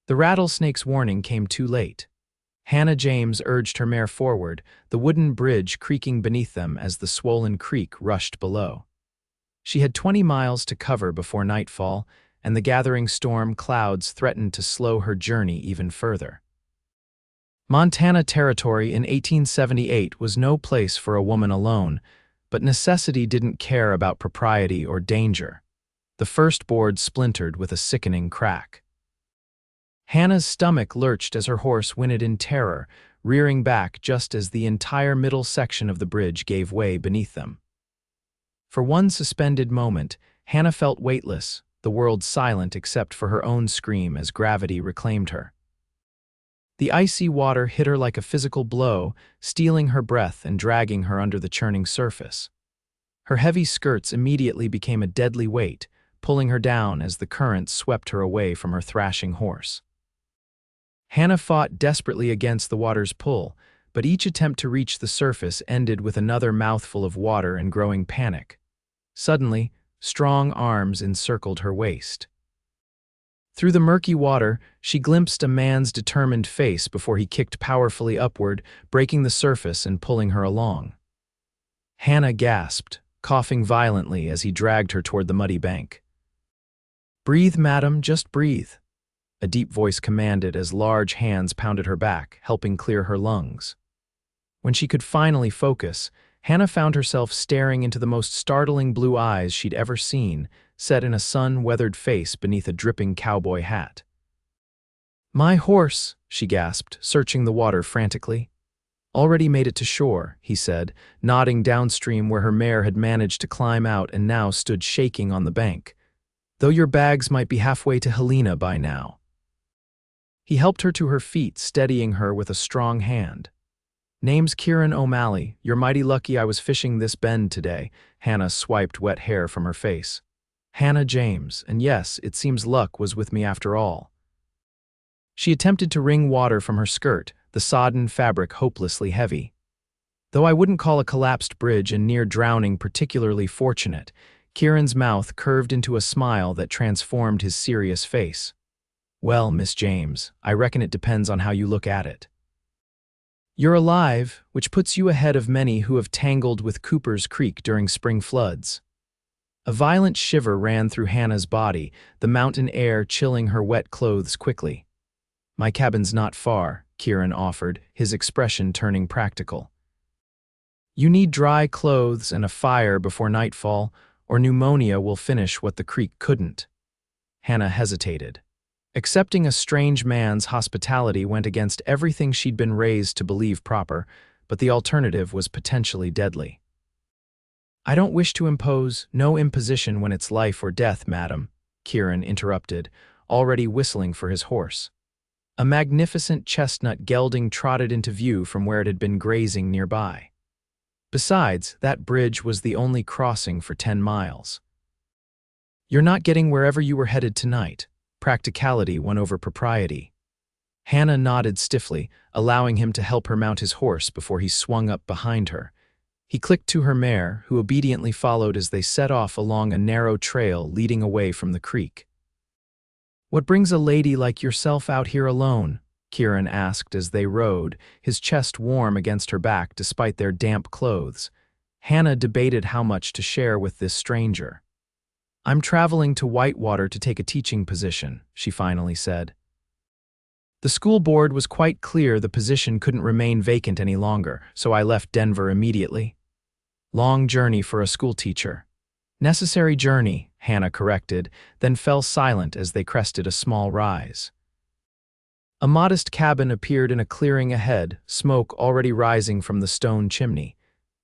The rattlesnake's warning came too late. Hannah James urged her mare forward, the wooden bridge creaking beneath them as the swollen creek rushed below. She had 20 miles to cover before nightfall, and the gathering storm clouds threatened to slow her journey even further. Montana Territory in 1878 was no place for a woman alone, but necessity didn't care about propriety or danger. The first board splintered with a sickening crack. Hannah's stomach lurched as her horse whinnied in terror, rearing back just as the entire middle section of the bridge gave way beneath them. For one suspended moment, Hannah felt weightless, the world silent except for her own scream as gravity reclaimed her. The icy water hit her like a physical blow, stealing her breath and dragging her under the churning surface. Her heavy skirts immediately became a deadly weight, pulling her down as the current swept her away from her thrashing horse. Hannah fought desperately against the water's pull, but each attempt to reach the surface ended with another mouthful of water and growing panic. Suddenly, strong arms encircled her waist. Through the murky water, she glimpsed a man's determined face before he kicked powerfully upward, breaking the surface and pulling her along. Hannah gasped, coughing violently as he dragged her toward the muddy bank. "Breathe, madam, just breathe," a deep voice commanded as large hands pounded her back, helping clear her lungs. When she could finally focus, Hannah found herself staring into the most startling blue eyes she'd ever seen, set in a sun-weathered face beneath a dripping cowboy hat. "My horse," she gasped, searching the water frantically. "Already made it to shore," he said, nodding downstream where her mare had managed to climb out and now stood shaking on the bank. "Though your bags might be halfway to Helena by now." He helped her to her feet, steadying her with a strong hand. "Name's Kieran O'Malley. You're mighty lucky I was fishing this bend today." Hannah swiped wet hair from her face. "Hannah James, and yes, it seems luck was with me after all." She attempted to wring water from her skirt, the sodden fabric hopelessly heavy. Though I wouldn't call a collapsed bridge and near drowning particularly fortunate, Kieran's mouth curved into a smile that transformed his serious face. "Well, Miss James, I reckon it depends on how you look at it. You're alive, which puts you ahead of many who have tangled with Cooper's Creek during spring floods." A violent shiver ran through Hannah's body, the mountain air chilling her wet clothes quickly. "My cabin's not far," Kieran offered, his expression turning practical. "You need dry clothes and a fire before nightfall, or pneumonia will finish what the creek couldn't." Hannah hesitated. Accepting a strange man's hospitality went against everything she'd been raised to believe proper, but the alternative was potentially deadly. "I don't wish to impose, no imposition when it's life or death, madam," Kieran interrupted, already whistling for his horse. A magnificent chestnut gelding trotted into view from where it had been grazing nearby. Besides, that bridge was the only crossing for 10 miles. "You're not getting wherever you were headed tonight." Practicality won over propriety. Hannah nodded stiffly, allowing him to help her mount his horse before he swung up behind her. He clicked to her mare, who obediently followed as they set off along a narrow trail leading away from the creek. "What brings a lady like yourself out here alone?" Kieran asked as they rode, his chest warm against her back despite their damp clothes. Hannah debated how much to share with this stranger. "I'm traveling to Whitewater to take a teaching position," she finally said. "The school board was quite clear the position couldn't remain vacant any longer, so I left Denver immediately." "Long journey for a schoolteacher." "Necessary journey," Hannah corrected, then fell silent as they crested a small rise. A modest cabin appeared in a clearing ahead, smoke already rising from the stone chimney.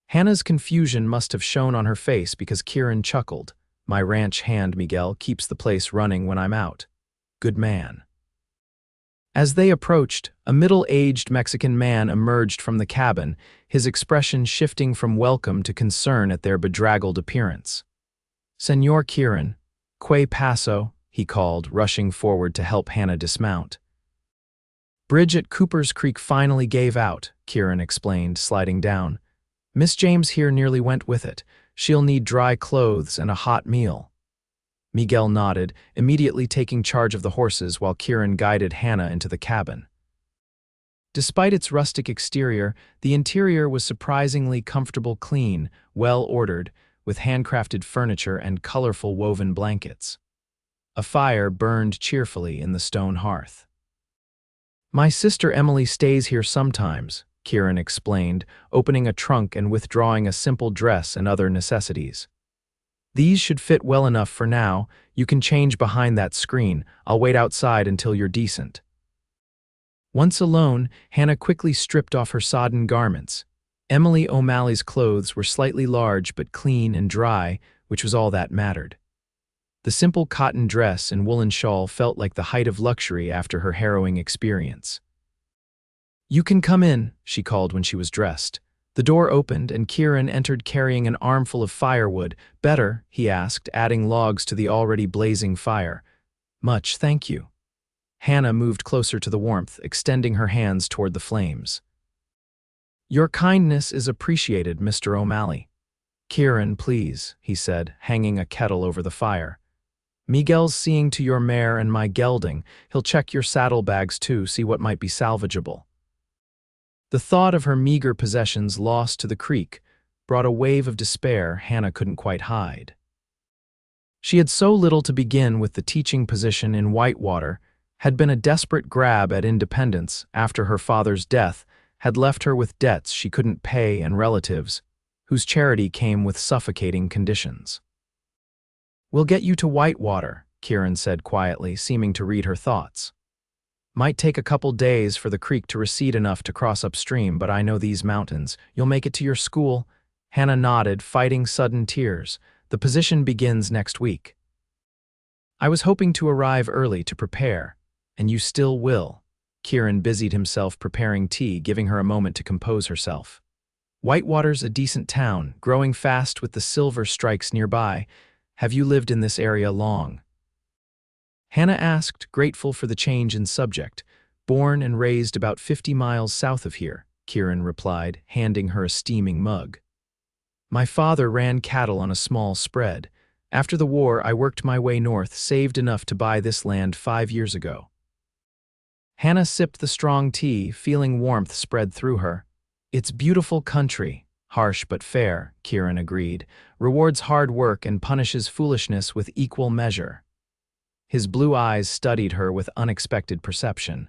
Hannah's confusion must have shown on her face because Kieran chuckled. "My ranch hand, Miguel, keeps the place running when I'm out. Good man." As they approached, a middle-aged Mexican man emerged from the cabin, his expression shifting from welcome to concern at their bedraggled appearance. "Señor Kieran, ¿qué pasó?" he called, rushing forward to help Hannah dismount. "Bridge at Cooper's Creek finally gave out," Kieran explained, sliding down. "Miss James here nearly went with it. She'll need dry clothes and a hot meal." Miguel nodded, immediately taking charge of the horses while Kieran guided Hannah into the cabin. Despite its rustic exterior, the interior was surprisingly comfortable, clean, well-ordered, with handcrafted furniture and colorful woven blankets. A fire burned cheerfully in the stone hearth. "My sister Emily stays here sometimes," Kieran explained, opening a trunk and withdrawing a simple dress and other necessities. "These should fit well enough for now. You can change behind that screen. I'll wait outside until you're decent." Once alone, Hannah quickly stripped off her sodden garments. Emily O'Malley's clothes were slightly large but clean and dry, which was all that mattered. The simple cotton dress and woolen shawl felt like the height of luxury after her harrowing experience. "You can come in," she called when she was dressed. The door opened and Kieran entered carrying an armful of firewood. "Better?" he asked, adding logs to the already blazing fire. "Much, thank you." Hannah moved closer to the warmth, extending her hands toward the flames. "Your kindness is appreciated, Mr. O'Malley." "Kieran, please," he said, hanging a kettle over the fire. "Miguel's seeing to your mare and my gelding. He'll check your saddlebags too, see what might be salvageable." The thought of her meager possessions lost to the creek brought a wave of despair Hannah couldn't quite hide. She had so little to begin with. The teaching position in Whitewater had been a desperate grab at independence after her father's death had left her with debts she couldn't pay and relatives whose charity came with suffocating conditions. "We'll get you to Whitewater," Kieran said quietly, seeming to read her thoughts. "Might take a couple days for the creek to recede enough to cross upstream, but I know these mountains. You'll make it to your school." Hannah nodded, fighting sudden tears. "The position begins next week." "I was hoping to arrive early to prepare, and you still will." Kieran busied himself preparing tea, giving her a moment to compose herself. "Whitewater's a decent town, growing fast with the silver strikes nearby. Have you lived in this area long?" Hannah asked, grateful for the change in subject. "Born and raised about 50 miles south of here," Kieran replied, handing her a steaming mug. "My father ran cattle on a small spread. After the war, I worked my way north, saved enough to buy this land 5 years ago." Hannah sipped the strong tea, feeling warmth spread through her. "It's beautiful country, harsh but fair," Kieran agreed. "Rewards hard work and punishes foolishness with equal measure." His blue eyes studied her with unexpected perception.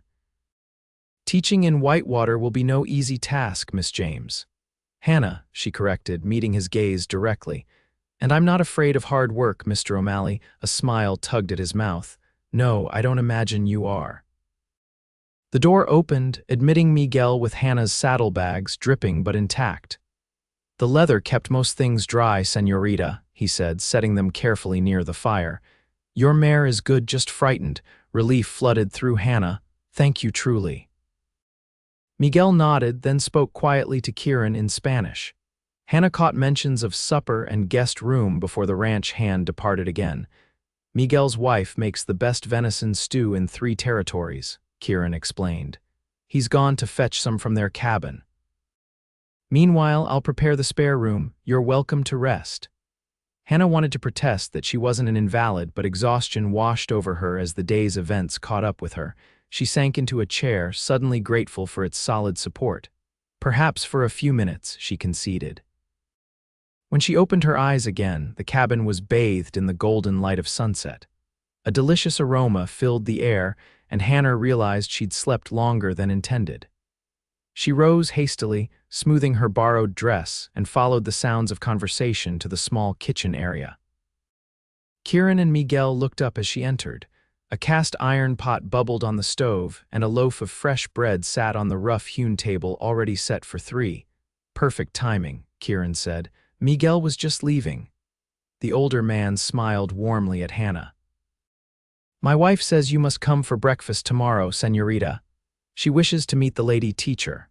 "Teaching in Whitewater will be no easy task, Miss James." "Hannah," she corrected, meeting his gaze directly. "And I'm not afraid of hard work, Mr. O'Malley." A smile tugged at his mouth. "No, I don't imagine you are." The door opened, admitting Miguel with Hannah's saddlebags, dripping but intact. "The leather kept most things dry, señorita," he said, setting them carefully near the fire. "Your mare is good, just frightened." Relief flooded through Hannah. "Thank you truly." Miguel nodded, then spoke quietly to Kieran in Spanish. Hannah caught mentions of supper and guest room before the ranch hand departed again. "Miguel's wife makes the best venison stew in 3 territories," Kieran explained. "He's gone to fetch some from their cabin. Meanwhile, I'll prepare the spare room. You're welcome to rest." Hannah wanted to protest that she wasn't an invalid, but exhaustion washed over her as the day's events caught up with her. She sank into a chair, suddenly grateful for its solid support. "Perhaps for a few minutes," she conceded. When she opened her eyes again, the cabin was bathed in the golden light of sunset. A delicious aroma filled the air, and Hannah realized she'd slept longer than intended. She rose hastily, smoothing her borrowed dress, and followed the sounds of conversation to the small kitchen area. Kieran and Miguel looked up as she entered. A cast iron pot bubbled on the stove, and a loaf of fresh bread sat on the rough-hewn table already set for 3. "Perfect timing," Kieran said. "Miguel was just leaving." The older man smiled warmly at Hannah. "My wife says you must come for breakfast tomorrow, señorita. She wishes to meet the lady teacher."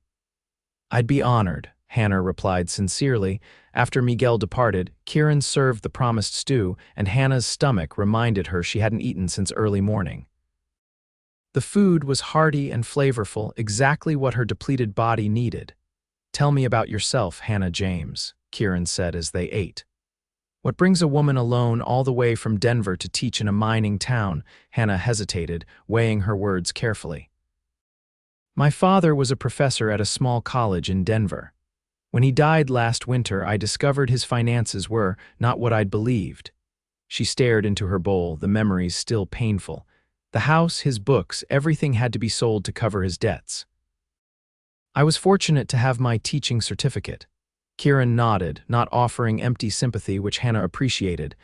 "I'd be honored," Hannah replied sincerely. After Miguel departed, Kieran served the promised stew, and Hannah's stomach reminded her she hadn't eaten since early morning. The food was hearty and flavorful, exactly what her depleted body needed. "Tell me about yourself, Hannah James," Kieran said as they ate. What brings a woman alone all the way from Denver to teach in a mining town? Hannah hesitated, weighing her words carefully. My father was a professor at a small college in Denver. When he died last winter, I discovered his finances were not what I'd believed. She stared into her bowl, the memories still painful. The house, his books, everything had to be sold to cover his debts. I was fortunate to have my teaching certificate. Kieran nodded, not offering empty sympathy, which Hannah appreciated.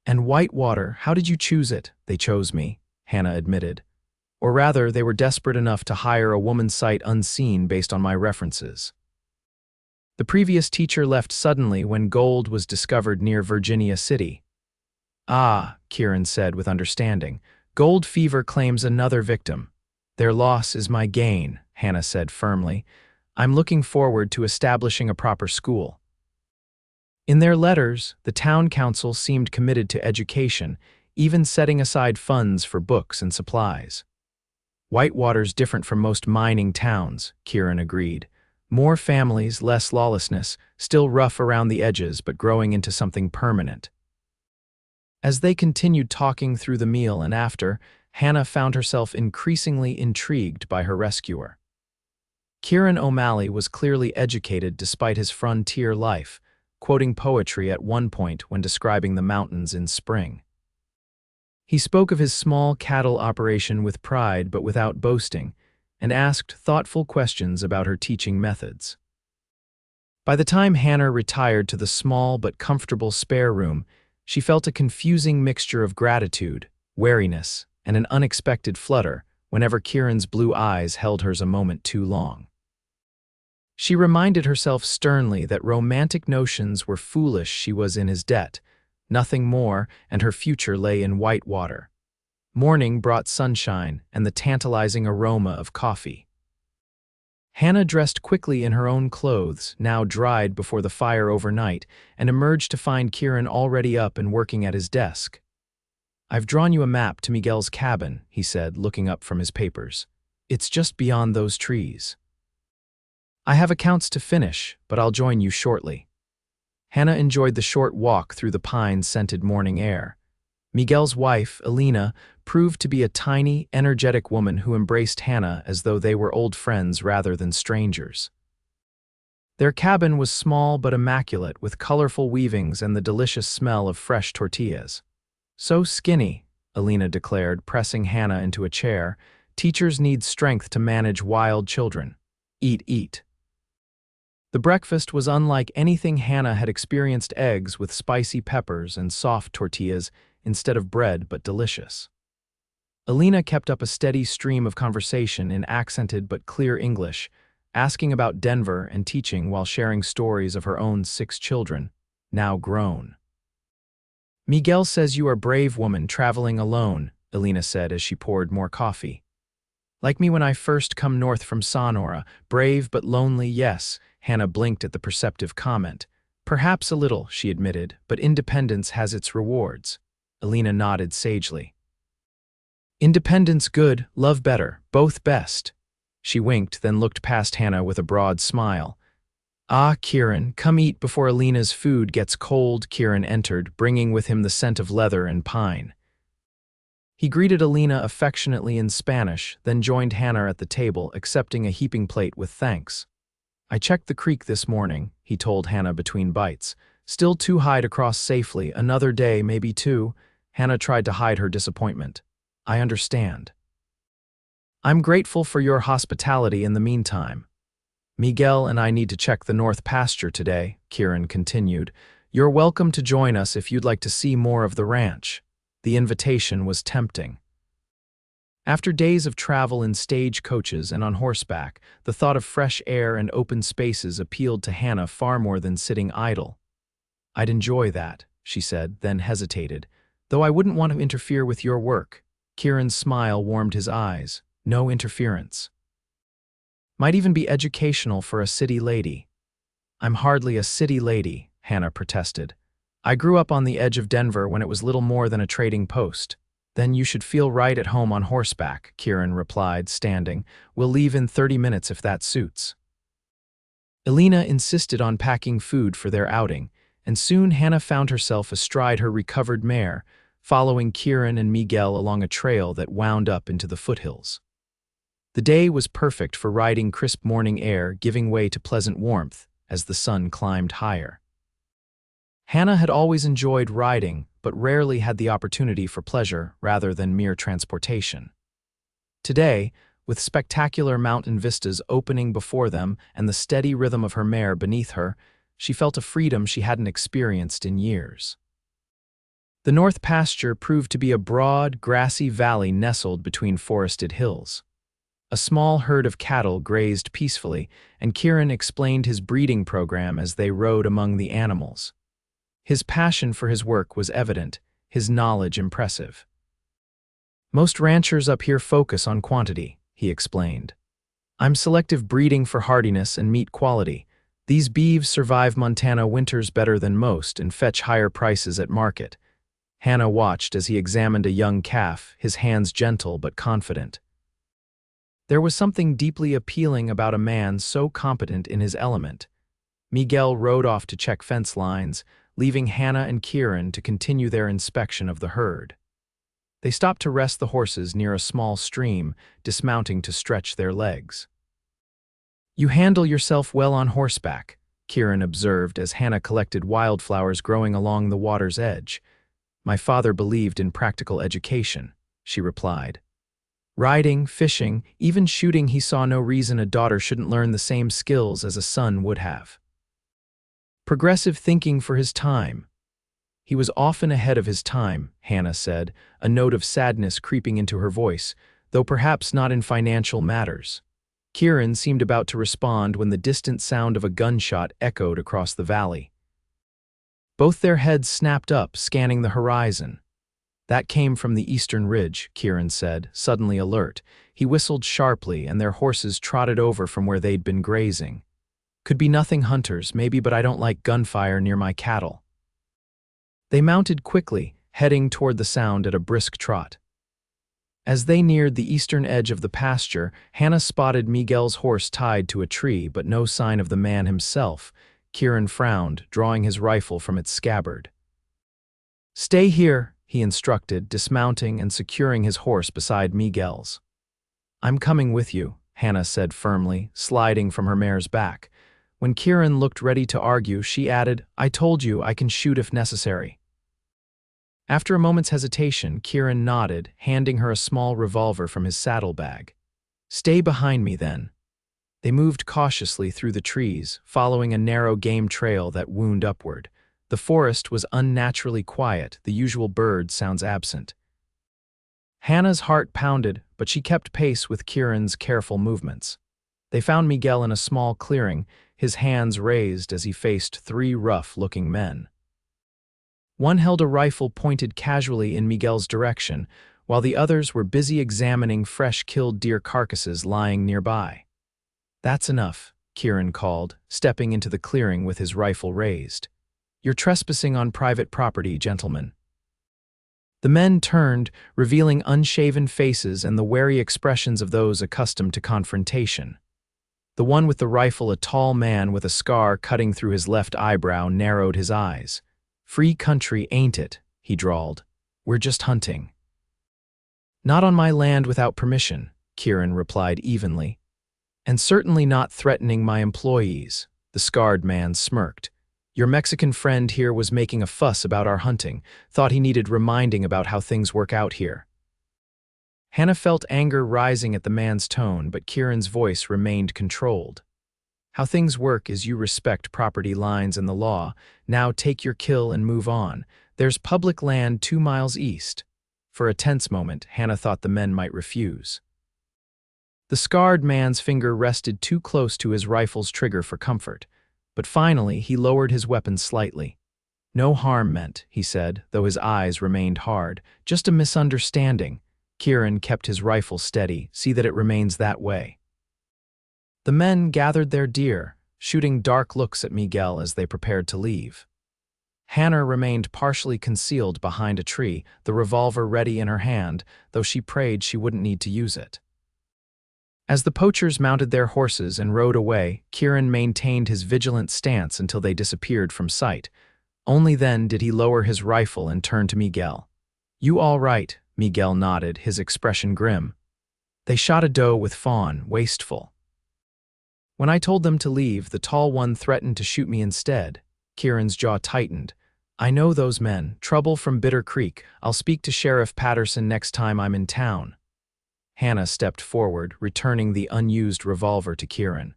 And Whitewater, how did you choose it? They chose me, Hannah admitted. Or rather, they were desperate enough to hire a woman sight unseen based on my references. The previous teacher left suddenly when gold was discovered near Virginia City. Ah, Kieran said with understanding. Gold fever claims another victim. Their loss is my gain, Hannah said firmly. I'm looking forward to establishing a proper school. In their letters, the town council seemed committed to education, even setting aside funds for books and supplies. Whitewater's different from most mining towns, Kieran agreed. More families, less lawlessness, still rough around the edges but growing into something permanent. As they continued talking through the meal and after, Hannah found herself increasingly intrigued by her rescuer. Kieran O'Malley was clearly educated despite his frontier life, quoting poetry at one point when describing the mountains in spring. He spoke of his small cattle operation with pride but without boasting, and asked thoughtful questions about her teaching methods. By the time Hannah retired to the small but comfortable spare room, she felt a confusing mixture of gratitude, wariness, and an unexpected flutter whenever Kieran's blue eyes held hers a moment too long. She reminded herself sternly that romantic notions were foolish. She was in his debt, nothing more, and her future lay in Whitewater. Morning brought sunshine and the tantalizing aroma of coffee. Hannah dressed quickly in her own clothes, now dried before the fire overnight, and emerged to find Kieran already up and working at his desk. I've drawn you a map to Miguel's cabin, he said, looking up from his papers. It's just beyond those trees. I have accounts to finish, but I'll join you shortly. Hannah enjoyed the short walk through the pine-scented morning air. Miguel's wife, Elena, proved to be a tiny, energetic woman who embraced Hannah as though they were old friends rather than strangers. Their cabin was small but immaculate, with colorful weavings and the delicious smell of fresh tortillas. So skinny, Elena declared, pressing Hannah into a chair. Teachers need strength to manage wild children. Eat, eat. The breakfast was unlike anything Hannah had experienced: eggs with spicy peppers and soft tortillas instead of bread, but delicious. Elena kept up a steady stream of conversation in accented but clear English, asking about Denver and teaching while sharing stories of her own 6 children, now grown. Miguel says you are a brave woman traveling alone, Elena said as she poured more coffee. Like me when I first come north from Sonora, brave but lonely, yes, Hannah blinked at the perceptive comment. Perhaps a little, she admitted, but independence has its rewards. Elena nodded sagely. Independence good, love better, both best. She winked, then looked past Hannah with a broad smile. Ah, Kieran, come eat before Elena's food gets cold. Kieran entered, bringing with him the scent of leather and pine. He greeted Elena affectionately in Spanish, then joined Hannah at the table, accepting a heaping plate with thanks. I checked the creek this morning, he told Hannah between bites. Still too high to cross safely, another day, maybe 2. Hannah tried to hide her disappointment. I understand. I'm grateful for your hospitality in the meantime. Miguel and I need to check the north pasture today, Kieran continued. You're welcome to join us if you'd like to see more of the ranch. The invitation was tempting. After days of travel in stage coaches and on horseback, the thought of fresh air and open spaces appealed to Hannah far more than sitting idle. I'd enjoy that, she said, then hesitated. Though I wouldn't want to interfere with your work. Kieran's smile warmed his eyes. No interference. Might even be educational for a city lady. I'm hardly a city lady, Hannah protested. I grew up on the edge of Denver when it was little more than a trading post. Then you should feel right at home on horseback, Kieran replied, standing. We'll leave in 30 minutes if that suits. Elena insisted on packing food for their outing, and soon Hannah found herself astride her recovered mare, following Kieran and Miguel along a trail that wound up into the foothills. The day was perfect for riding crisp morning air, giving way to pleasant warmth as the sun climbed higher. Hannah had always enjoyed riding, but rarely had the opportunity for pleasure rather than mere transportation. Today, with spectacular mountain vistas opening before them and the steady rhythm of her mare beneath her, she felt a freedom she hadn't experienced in years. The north pasture proved to be a broad, grassy valley nestled between forested hills. A small herd of cattle grazed peacefully, and Kieran explained his breeding program as they rode among the animals. His passion for his work was evident, his knowledge impressive. "Most ranchers up here focus on quantity," he explained. "I'm selective breeding for hardiness and meat quality. These beeves survive Montana winters better than most and fetch higher prices at market." Hannah watched as he examined a young calf, his hands gentle but confident. There was something deeply appealing about a man so competent in his element. Miguel rode off to check fence lines, leaving Hannah and Kieran to continue their inspection of the herd. They stopped to rest the horses near a small stream, dismounting to stretch their legs. "You handle yourself well on horseback," Kieran observed as Hannah collected wildflowers growing along the water's edge. "My father believed in practical education," she replied. "Riding, fishing, even shooting, he saw no reason a daughter shouldn't learn the same skills as a son would have." Progressive thinking for his time. He was often ahead of his time, Hannah said, a note of sadness creeping into her voice, though perhaps not in financial matters. Kieran seemed about to respond when the distant sound of a gunshot echoed across the valley. Both their heads snapped up, scanning the horizon. "That came from the eastern ridge," Kieran said, suddenly alert. He whistled sharply, and their horses trotted over from where they'd been grazing. "Could be nothing hunters, maybe, but I don't like gunfire near my cattle." They mounted quickly, heading toward the sound at a brisk trot. As they neared the eastern edge of the pasture, Hannah spotted Miguel's horse tied to a tree, but no sign of the man himself. Kieran frowned, drawing his rifle from its scabbard. "Stay here," he instructed, dismounting and securing his horse beside Miguel's. "I'm coming with you," Hannah said firmly, sliding from her mare's back. When Kieran looked ready to argue, she added, "I told you I can shoot if necessary." After a moment's hesitation, Kieran nodded, handing her a small revolver from his saddlebag. "Stay behind me, then." They moved cautiously through the trees, following a narrow game trail that wound upward. The forest was unnaturally quiet, the usual bird sounds absent. Hannah's heart pounded, but she kept pace with Kieran's careful movements. They found Miguel in a small clearing, his hands raised as he faced three rough-looking men. One held a rifle pointed casually in Miguel's direction, while the others were busy examining fresh killed deer carcasses lying nearby. "That's enough," Kieran called, stepping into the clearing with his rifle raised. "You're trespassing on private property, gentlemen." The men turned, revealing unshaven faces and the wary expressions of those accustomed to confrontation. The one with the rifle, a tall man with a scar cutting through his left eyebrow, narrowed his eyes. "Free country, ain't it?" he drawled. "We're just hunting." "Not on my land without permission," Kieran replied evenly. "And certainly not threatening my employees," the scarred man smirked. "Your Mexican friend here was making a fuss about our hunting, thought he needed reminding about how things work out here." Hannah felt anger rising at the man's tone, but Kieran's voice remained controlled. "How things work is you respect property lines and the law. Now take your kill and move on. There's public land 2 miles east." For a tense moment, Hannah thought the men might refuse. The scarred man's finger rested too close to his rifle's trigger for comfort, but finally he lowered his weapon slightly. "No harm meant," he said, though his eyes remained hard. "Just a misunderstanding." Kieran kept his rifle steady. "See that it remains that way." The men gathered their deer, shooting dark looks at Miguel as they prepared to leave. Hannah remained partially concealed behind a tree, the revolver ready in her hand, though she prayed she wouldn't need to use it. As the poachers mounted their horses and rode away, Kieran maintained his vigilant stance until they disappeared from sight. Only then did he lower his rifle and turn to Miguel. "You all right?" Miguel nodded, his expression grim. "They shot a doe with fawn, wasteful. When I told them to leave, the tall one threatened to shoot me instead." Kieran's jaw tightened. "I know those men, trouble from Bitter Creek. I'll speak to Sheriff Patterson next time I'm in town." Hannah stepped forward, returning the unused revolver to Kieran.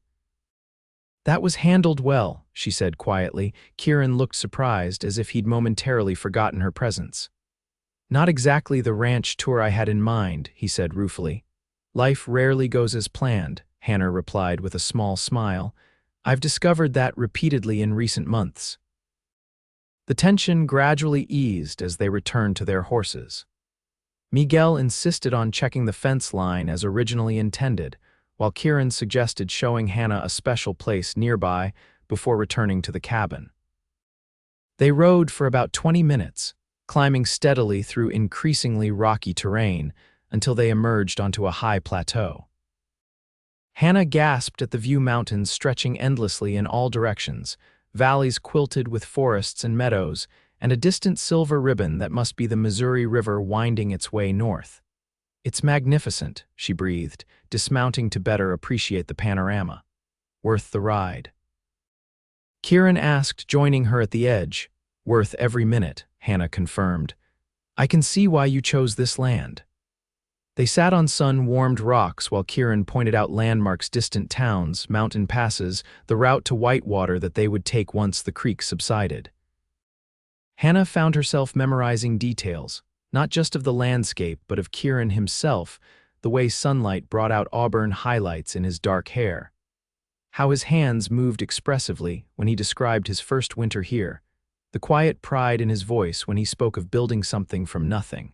"That was handled well," she said quietly. Kieran looked surprised, as if he'd momentarily forgotten her presence. "Not exactly the ranch tour I had in mind," he said ruefully. "Life rarely goes as planned," Hannah replied with a small smile. "I've discovered that repeatedly in recent months." The tension gradually eased as they returned to their horses. Miguel insisted on checking the fence line as originally intended, while Kieran suggested showing Hannah a special place nearby before returning to the cabin. They rode for about 20 minutes, climbing steadily through increasingly rocky terrain until they emerged onto a high plateau. Hannah gasped at the view, mountains stretching endlessly in all directions, valleys quilted with forests and meadows, and a distant silver ribbon that must be the Missouri River winding its way north. "It's magnificent," she breathed, dismounting to better appreciate the panorama. "Worth the ride?" Kieran asked, joining her at the edge. "Worth every minute," Hannah confirmed. "I can see why you chose this land." They sat on sun-warmed rocks while Kieran pointed out landmarks, distant towns, mountain passes, the route to Whitewater that they would take once the creek subsided. Hannah found herself memorizing details, not just of the landscape but of Kieran himself, the way sunlight brought out auburn highlights in his dark hair. How his hands moved expressively when he described his first winter here, the quiet pride in his voice when he spoke of building something from nothing.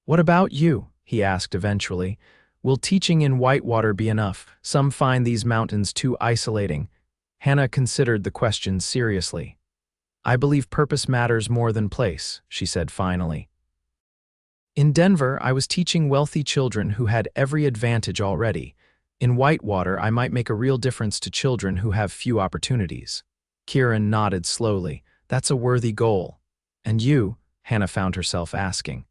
"What about you?" he asked eventually. "Will teaching in Whitewater be enough? Some find these mountains too isolating." Hannah considered the question seriously. "I believe purpose matters more than place," she said finally. "In Denver, I was teaching wealthy children who had every advantage already. In Whitewater, I might make a real difference to children who have few opportunities." Kieran nodded slowly. "That's a worthy goal." "And you?" Hannah found herself asking.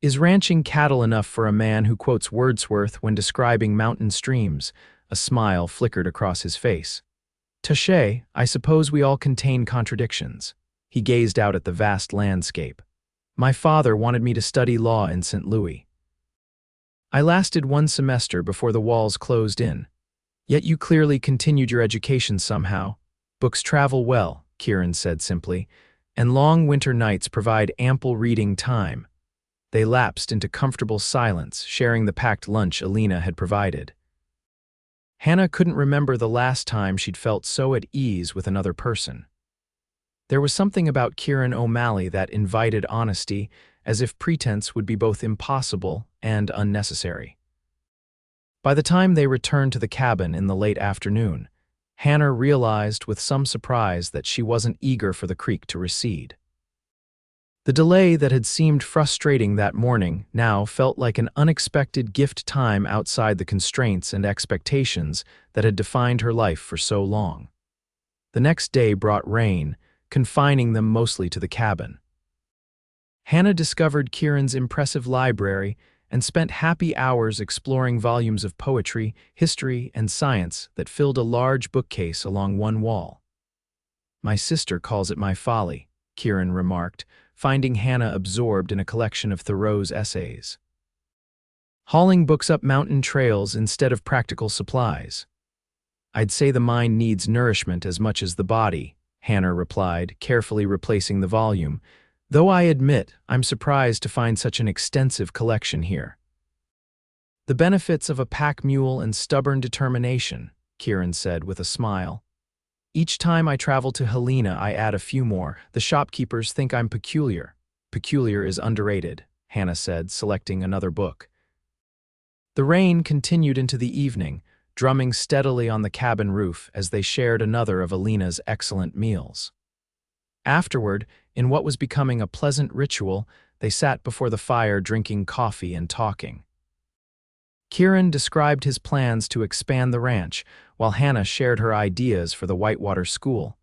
"Is ranching cattle enough for a man who quotes Wordsworth when describing mountain streams?" A smile flickered across his face. "Touché, I suppose we all contain contradictions." He gazed out at the vast landscape. "My father wanted me to study law in St. Louis. I lasted one semester before the walls closed in. Yet you clearly continued your education somehow." "Books travel well," Kieran said simply, "and long winter nights provide ample reading time." They lapsed into comfortable silence, sharing the packed lunch Alina had provided. Hannah couldn't remember the last time she'd felt so at ease with another person. There was something about Kieran O'Malley that invited honesty, as if pretense would be both impossible and unnecessary. By the time they returned to the cabin in the late afternoon, Hannah realized with some surprise that she wasn't eager for the creek to recede. The delay that had seemed frustrating that morning now felt like an unexpected gift, time outside the constraints and expectations that had defined her life for so long. The next day brought rain, confining them mostly to the cabin. Hannah discovered Kieran's impressive library and spent happy hours exploring volumes of poetry, history, and science that filled a large bookcase along one wall. "My sister calls it my folly," Kieran remarked, finding Hannah absorbed in a collection of Thoreau's essays. "Hauling books up mountain trails instead of practical supplies." "I'd say the mind needs nourishment as much as the body," Hannah replied, carefully replacing the volume, "though I admit I'm surprised to find such an extensive collection here." "The benefits of a pack mule and stubborn determination," Kieran said with a smile. "Each time I travel to Helena, I add a few more. The shopkeepers think I'm peculiar." "Peculiar is underrated," Hannah said, selecting another book. The rain continued into the evening, drumming steadily on the cabin roof as they shared another of Alina's excellent meals. Afterward, in what was becoming a pleasant ritual, they sat before the fire drinking coffee and talking. Kieran described his plans to expand the ranch, while Hannah shared her ideas for the Whitewater School.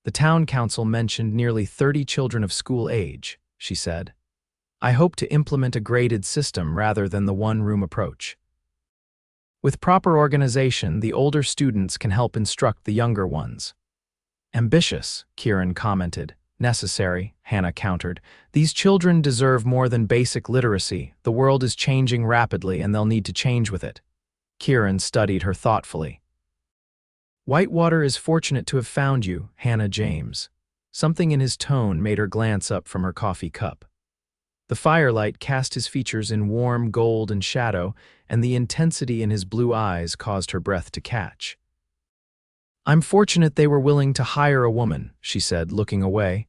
The town council mentioned nearly 30 children of school age, she said. I hope to implement a graded system rather than the one-room approach. With proper organization, the older students can help instruct the younger ones. Ambitious, Kieran commented. Necessary, Hannah countered. These children deserve more than basic literacy. The world is changing rapidly and they'll need to change with it. Kieran studied her thoughtfully. Whitewater is fortunate to have found you, Hannah James. Something in his tone made her glance up from her coffee cup. The firelight cast his features in warm gold and shadow, and the intensity in his blue eyes caused her breath to catch. I'm fortunate they were willing to hire a woman, she said, looking away.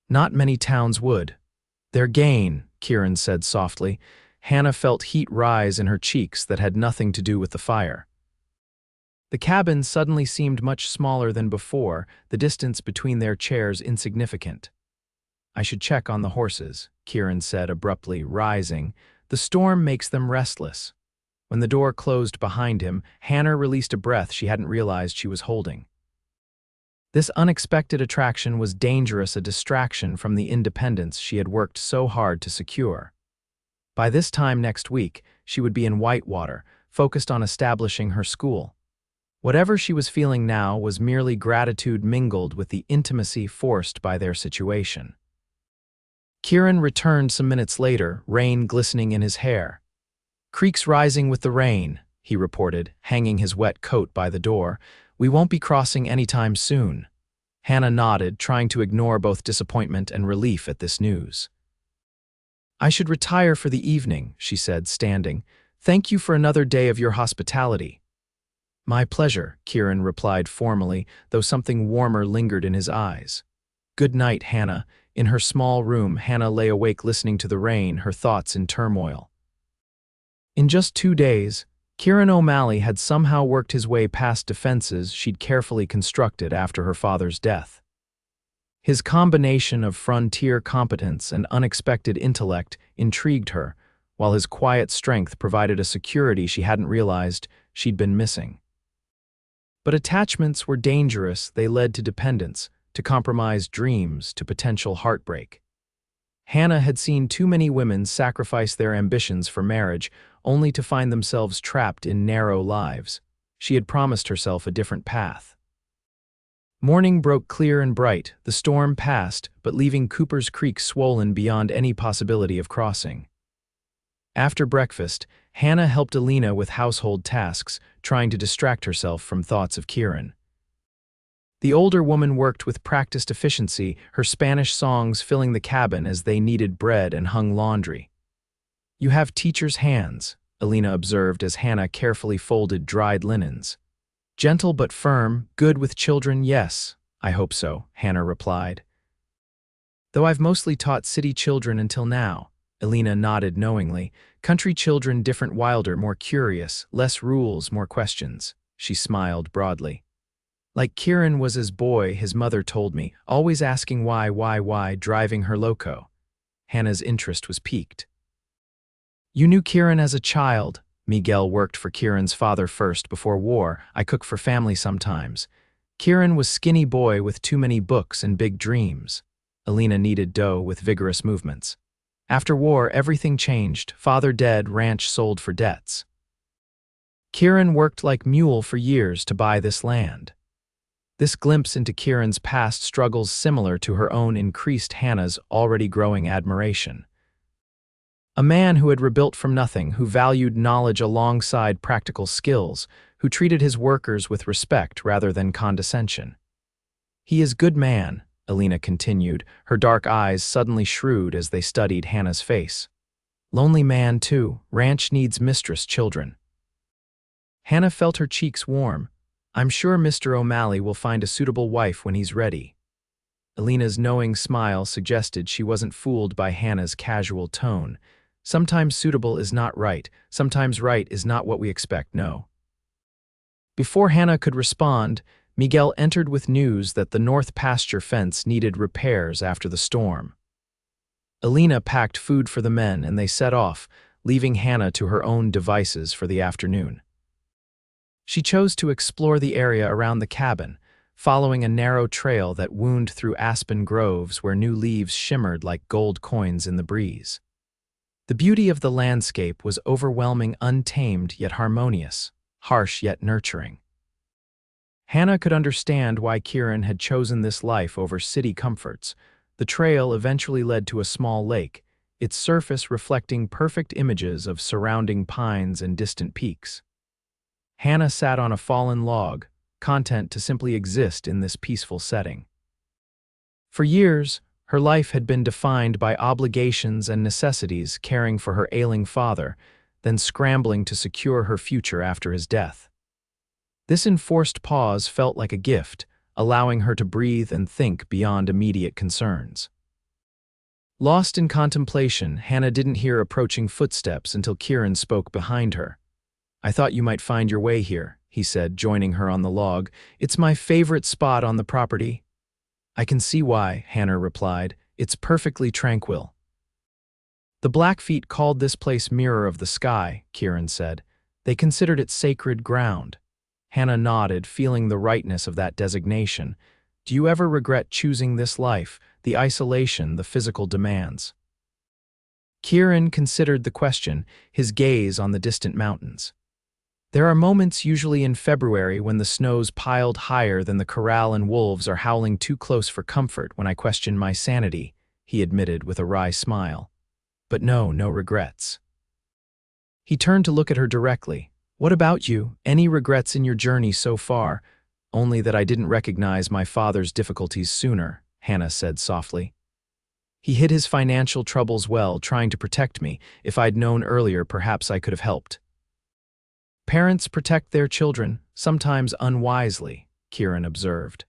Not many towns would. Their gain, Kieran said softly. Hannah felt heat rise in her cheeks that had nothing to do with the fire. The cabin suddenly seemed much smaller than before, the distance between their chairs insignificant. I should check on the horses, Kieran said abruptly, rising. The storm makes them restless. When the door closed behind him, Hannah released a breath she hadn't realized she was holding. This unexpected attraction was dangerous, a distraction from the independence she had worked so hard to secure. By this time next week, she would be in Whitewater, focused on establishing her school. Whatever she was feeling now was merely gratitude mingled with the intimacy forced by their situation. Kieran returned some minutes later, rain glistening in his hair. Creek's rising with the rain, he reported, hanging his wet coat by the door. We won't be crossing anytime soon. Hannah nodded, trying to ignore both disappointment and relief at this news. I should retire for the evening, she said, standing. Thank you for another day of your hospitality. My pleasure, Kieran replied formally, though something warmer lingered in his eyes. Good night, Hannah. In her small room, Hannah lay awake listening to the rain, her thoughts in turmoil. In just 2 days, Kieran O'Malley had somehow worked his way past defenses she'd carefully constructed after her father's death. His combination of frontier competence and unexpected intellect intrigued her, while his quiet strength provided a security she hadn't realized she'd been missing. But attachments were dangerous. They led to dependence, to compromised dreams, to potential heartbreak. Hannah had seen too many women sacrifice their ambitions for marriage, only to find themselves trapped in narrow lives. She had promised herself a different path. Morning broke clear and bright. The storm passed, but leaving Cooper's Creek swollen beyond any possibility of crossing. After breakfast, Hannah helped Alina with household tasks, trying to distract herself from thoughts of Kieran. The older woman worked with practiced efficiency, her Spanish songs filling the cabin as they kneaded bread and hung laundry. You have teacher's hands, Alina observed as Hannah carefully folded dried linens. Gentle but firm, good with children, yes, I hope so, Hannah replied. Though I've mostly taught city children until now, Alina nodded knowingly. Country children different, wilder, more curious, less rules, more questions. She smiled broadly. Like Kieran was as boy, his mother told me, always asking why, driving her loco. Hannah's interest was piqued. You knew Kieran as a child. Miguel worked for Kieran's father first before war. I cook for family sometimes. Kieran was skinny boy with too many books and big dreams. Alina kneaded dough with vigorous movements. After war, everything changed. Father dead, ranch sold for debts. Kieran worked like mule for years to buy this land. This glimpse into Kieran's past struggles similar to her own increased Hannah's already growing admiration. A man who had rebuilt from nothing, who valued knowledge alongside practical skills, who treated his workers with respect rather than condescension. He is good man, Alina continued, her dark eyes suddenly shrewd as they studied Hannah's face. Lonely man, too. Ranch needs mistress children. Hannah felt her cheeks warm. I'm sure Mr. O'Malley will find a suitable wife when he's ready. Alina's knowing smile suggested she wasn't fooled by Hannah's casual tone. Sometimes suitable is not right. Sometimes right is not what we expect, no. Before Hannah could respond, Miguel entered with news that the north pasture fence needed repairs after the storm. Alina packed food for the men and they set off, leaving Hannah to her own devices for the afternoon. She chose to explore the area around the cabin, following a narrow trail that wound through aspen groves where new leaves shimmered like gold coins in the breeze. The beauty of the landscape was overwhelming, untamed yet harmonious, harsh yet nurturing. Hannah could understand why Kieran had chosen this life over city comforts. The trail eventually led to a small lake, its surface reflecting perfect images of surrounding pines and distant peaks. Hannah sat on a fallen log, content to simply exist in this peaceful setting. For years, her life had been defined by obligations and necessities, caring for her ailing father, then scrambling to secure her future after his death. This enforced pause felt like a gift, allowing her to breathe and think beyond immediate concerns. Lost in contemplation, Hannah didn't hear approaching footsteps until Kieran spoke behind her. "I thought you might find your way here," he said, joining her on the log. "It's my favorite spot on the property." "I can see why," Hannah replied. "It's perfectly tranquil." "The Blackfeet called this place Mirror of the Sky," Kieran said. "They considered it sacred ground." Hannah nodded, feeling the rightness of that designation. "Do you ever regret choosing this life, the isolation, the physical demands?" Kieran considered the question, his gaze on the distant mountains. "There are moments, usually in February, when the snow's piled higher than the corral and wolves are howling too close for comfort, when I question my sanity," he admitted with a wry smile. "But no regrets." He turned to look at her directly. "What about you? Any regrets in your journey so far?" "Only that I didn't recognize my father's difficulties sooner," Hannah said softly. "He hid his financial troubles well, trying to protect me. If I'd known earlier, perhaps I could have helped." "Parents protect their children, sometimes unwisely," Kieran observed.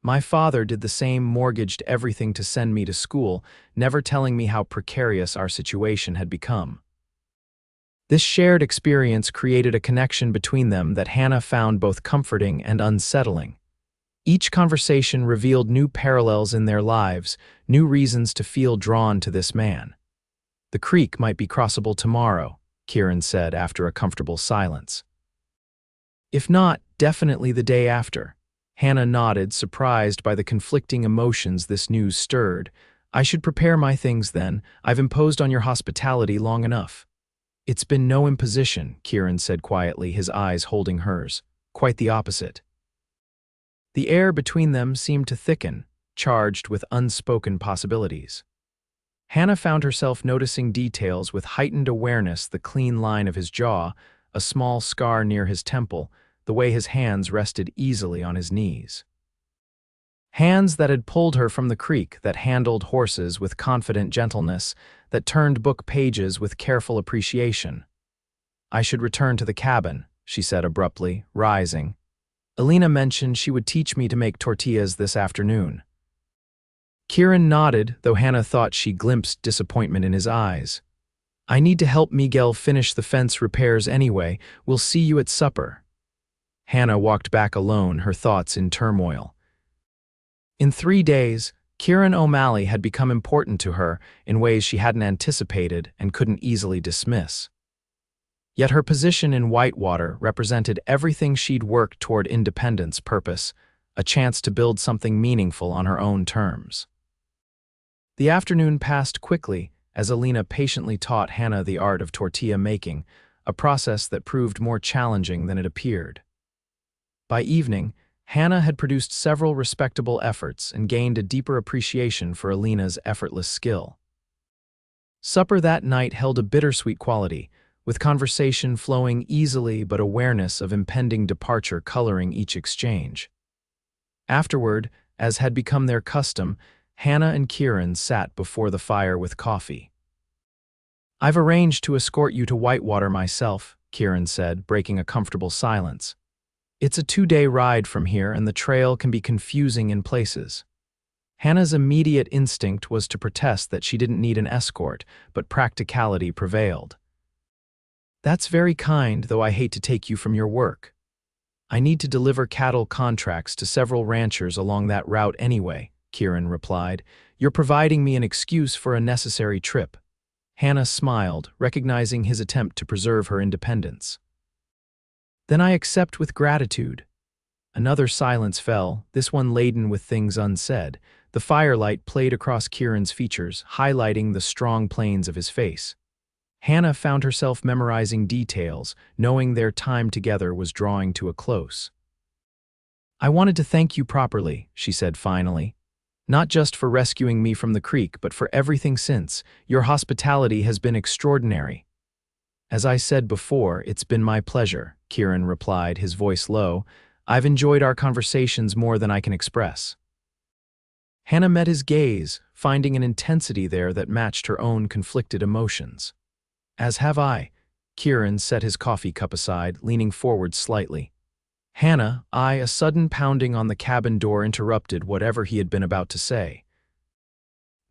"My father did the same, mortgaged everything to send me to school, never telling me how precarious our situation had become." This shared experience created a connection between them that Hannah found both comforting and unsettling. Each conversation revealed new parallels in their lives, new reasons to feel drawn to this man. "The creek might be crossable tomorrow," Kieran said after a comfortable silence. "If not, definitely the day after." Hannah nodded, surprised by the conflicting emotions this news stirred. "I should prepare my things then. I've imposed on your hospitality long enough." "It's been no imposition," Kieran said quietly, his eyes holding hers. "Quite the opposite." The air between them seemed to thicken, charged with unspoken possibilities. Hannah found herself noticing details with heightened awareness: the clean line of his jaw, a small scar near his temple, the way his hands rested easily on his knees. Hands that had pulled her from the creek, that handled horses with confident gentleness, that turned book pages with careful appreciation. "I should return to the cabin," she said abruptly, rising. "Alina mentioned she would teach me to make tortillas this afternoon." Kieran nodded, though Hannah thought she glimpsed disappointment in his eyes. "I need to help Miguel finish the fence repairs anyway. We'll see you at supper." Hannah walked back alone, her thoughts in turmoil. In 3 days, Kieran O'Malley had become important to her in ways she hadn't anticipated and couldn't easily dismiss. Yet her position in Whitewater represented everything she'd worked toward: independence, purpose, a chance to build something meaningful on her own terms. The afternoon passed quickly as Alina patiently taught Hannah the art of tortilla making, a process that proved more challenging than it appeared. By evening, Hannah had produced several respectable efforts and gained a deeper appreciation for Alina's effortless skill. Supper that night held a bittersweet quality, with conversation flowing easily but awareness of impending departure coloring each exchange. Afterward, as had become their custom, Hannah and Kieran sat before the fire with coffee. "I've arranged to escort you to Whitewater myself," Kieran said, breaking a comfortable silence. "It's a 2-day ride from here, and the trail can be confusing in places." Hannah's immediate instinct was to protest that she didn't need an escort, but practicality prevailed. "That's very kind, though I hate to take you from your work. I need to deliver cattle contracts to several ranchers along that route anyway," Kieran replied. "You're providing me an excuse for a necessary trip." Hannah smiled, recognizing his attempt to preserve her independence. "Then I accept with gratitude." A Another silence fell, this one laden with things unsaid. The firelight played across Kieran's features, highlighting the strong planes of his face. Hannah found herself memorizing details, knowing their time together was drawing to a close. "I wanted to thank you properly," she said finally. "Not just for rescuing me from the creek, but for everything since. Your hospitality has been extraordinary." "As I said before, it's been my pleasure," Kieran replied, his voice low. "I've enjoyed our conversations more than I can express." Hannah met his gaze, finding an intensity there that matched her own conflicted emotions. "As have I." Kieran set his coffee cup aside, leaning forward slightly. "Hannah, a sudden pounding on the cabin door interrupted whatever he had been about to say.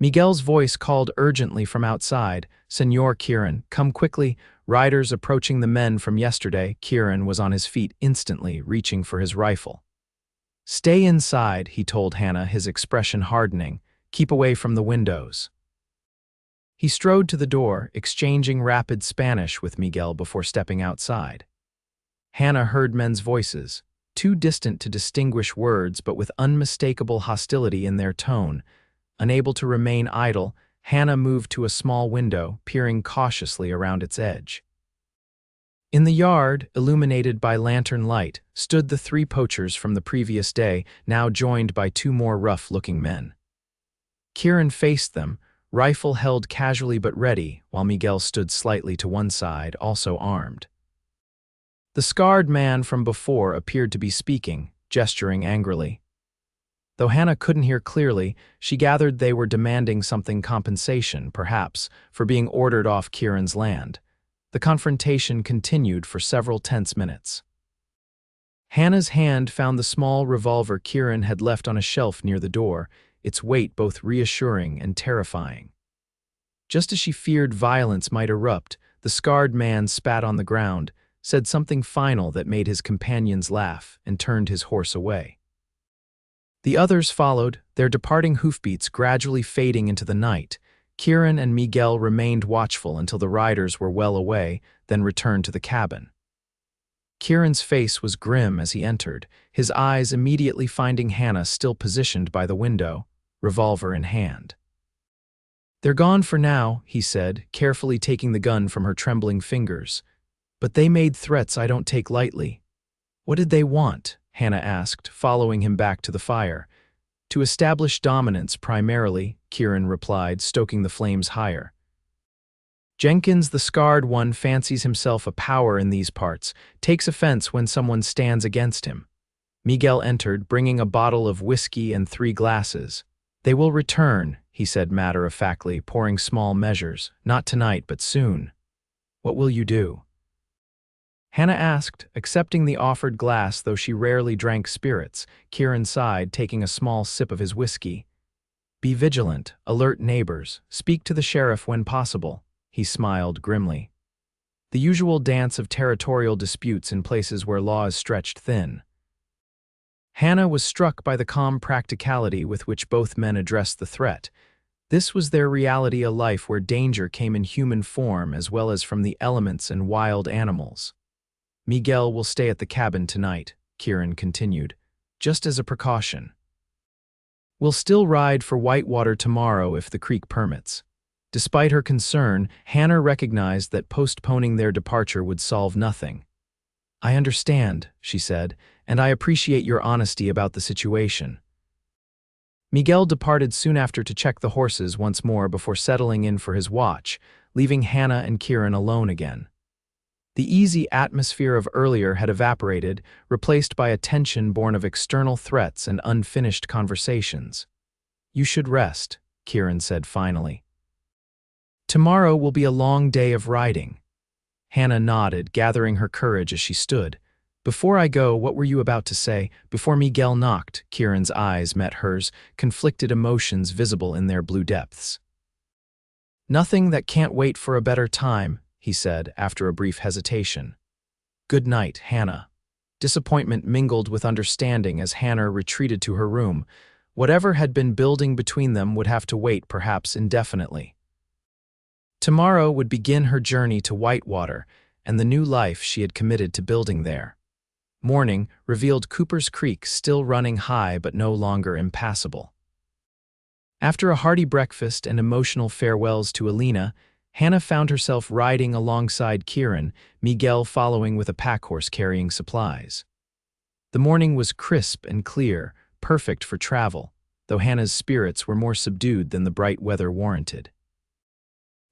Miguel's voice called urgently from outside, "Señor Kieran, come quickly, riders approaching the men from yesterday." Kieran was on his feet instantly, reaching for his rifle. "Stay inside," he told Hannah, his expression hardening. "Keep away from the windows." He strode to the door, exchanging rapid Spanish with Miguel before stepping outside. Hannah heard men's voices, too distant to distinguish words but with unmistakable hostility in their tone. Unable to remain idle, Hannah moved to a small window, peering cautiously around its edge. In the yard, illuminated by lantern light, stood the three poachers from the previous day, now joined by two more rough-looking men. Kieran faced them, rifle held casually but ready, while Miguel stood slightly to one side, also armed. The scarred man from before appeared to be speaking, gesturing angrily. Though Hannah couldn't hear clearly, she gathered they were demanding something compensation, perhaps, for being ordered off Kieran's land. The confrontation continued for several tense minutes. Hannah's hand found the small revolver Kieran had left on a shelf near the door, its weight both reassuring and terrifying. Just as she feared violence might erupt, the scarred man spat on the ground, said something final that made his companions laugh, and turned his horse away. The others followed, their departing hoofbeats gradually fading into the night. Kieran and Miguel remained watchful until the riders were well away, then returned to the cabin. Kieran's face was grim as he entered, his eyes immediately finding Hannah still positioned by the window, revolver in hand. "They're gone for now," he said, carefully taking the gun from her trembling fingers. "But they made threats I don't take lightly." "What did they want?" Hannah asked, following him back to the fire. "To establish dominance primarily," Kieran replied, stoking the flames higher. "Jenkins, the scarred one, fancies himself a power in these parts, takes offense when someone stands against him." Miguel entered, bringing a bottle of whiskey and 3 glasses. "They will return," he said matter-of-factly, pouring small measures. "Not tonight, but soon." "What will you do?" Hannah asked, accepting the offered glass though she rarely drank spirits. Kieran sighed, taking a small sip of his whiskey. "Be vigilant, alert neighbors, speak to the sheriff when possible," he smiled grimly. The usual dance of territorial disputes in places where law is stretched thin. Hannah was struck by the calm practicality with which both men addressed the threat. This was their reality, a life where danger came in human form as well as from the elements and wild animals. "Miguel will stay at the cabin tonight," Kieran continued, "just as a precaution. We'll still ride for Whitewater tomorrow if the creek permits." Despite her concern, Hannah recognized that postponing their departure would solve nothing. "I understand," she said, "and I appreciate your honesty about the situation." Miguel departed soon after to check the horses once more before settling in for his watch, leaving Hannah and Kieran alone again. The easy atmosphere of earlier had evaporated, replaced by a tension born of external threats and unfinished conversations. "You should rest," Kieran said finally. "Tomorrow will be a long day of riding." Hannah nodded, gathering her courage as she stood. "Before I go, what were you about to say?" Before Miguel knocked, Kieran's eyes met hers, conflicted emotions visible in their blue depths. "Nothing that can't wait for a better time," he said, after a brief hesitation. "Good night, Hannah." Disappointment mingled with understanding as Hannah retreated to her room. Whatever had been building between them would have to wait, perhaps indefinitely. Tomorrow would begin her journey to Whitewater and the new life she had committed to building there. Morning revealed Cooper's Creek still running high but no longer impassable. After a hearty breakfast and emotional farewells to Alina, Hannah found herself riding alongside Kieran, Miguel following with a packhorse carrying supplies. The morning was crisp and clear, perfect for travel, though Hannah's spirits were more subdued than the bright weather warranted.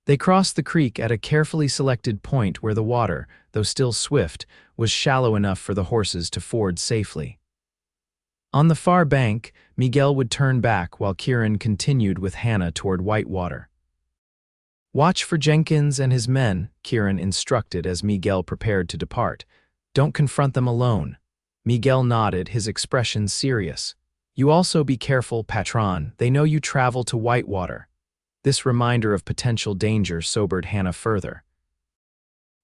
They crossed the creek at a carefully selected point where the water, though still swift, was shallow enough for the horses to ford safely. On the far bank, Miguel would turn back while Kieran continued with Hannah toward Whitewater. "Watch for Jenkins and his men," Kieran instructed as Miguel prepared to depart. "Don't confront them alone." Miguel nodded, his expression serious. "You also be careful, Patron. They know you travel to Whitewater." This reminder of potential danger sobered Hannah further.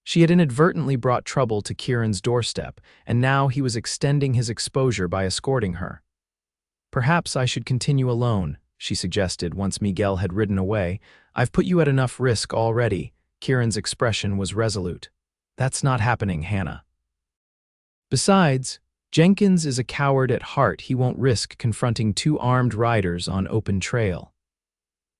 She had inadvertently brought trouble to Kieran's doorstep, and now he was extending his exposure by escorting her. "Perhaps I should continue alone," she suggested once Miguel had ridden away. "I've put you at enough risk already." Kieran's expression was resolute. "That's not happening, Hannah. Besides, Jenkins is a coward at heart. He won't risk confronting two armed riders on open trail."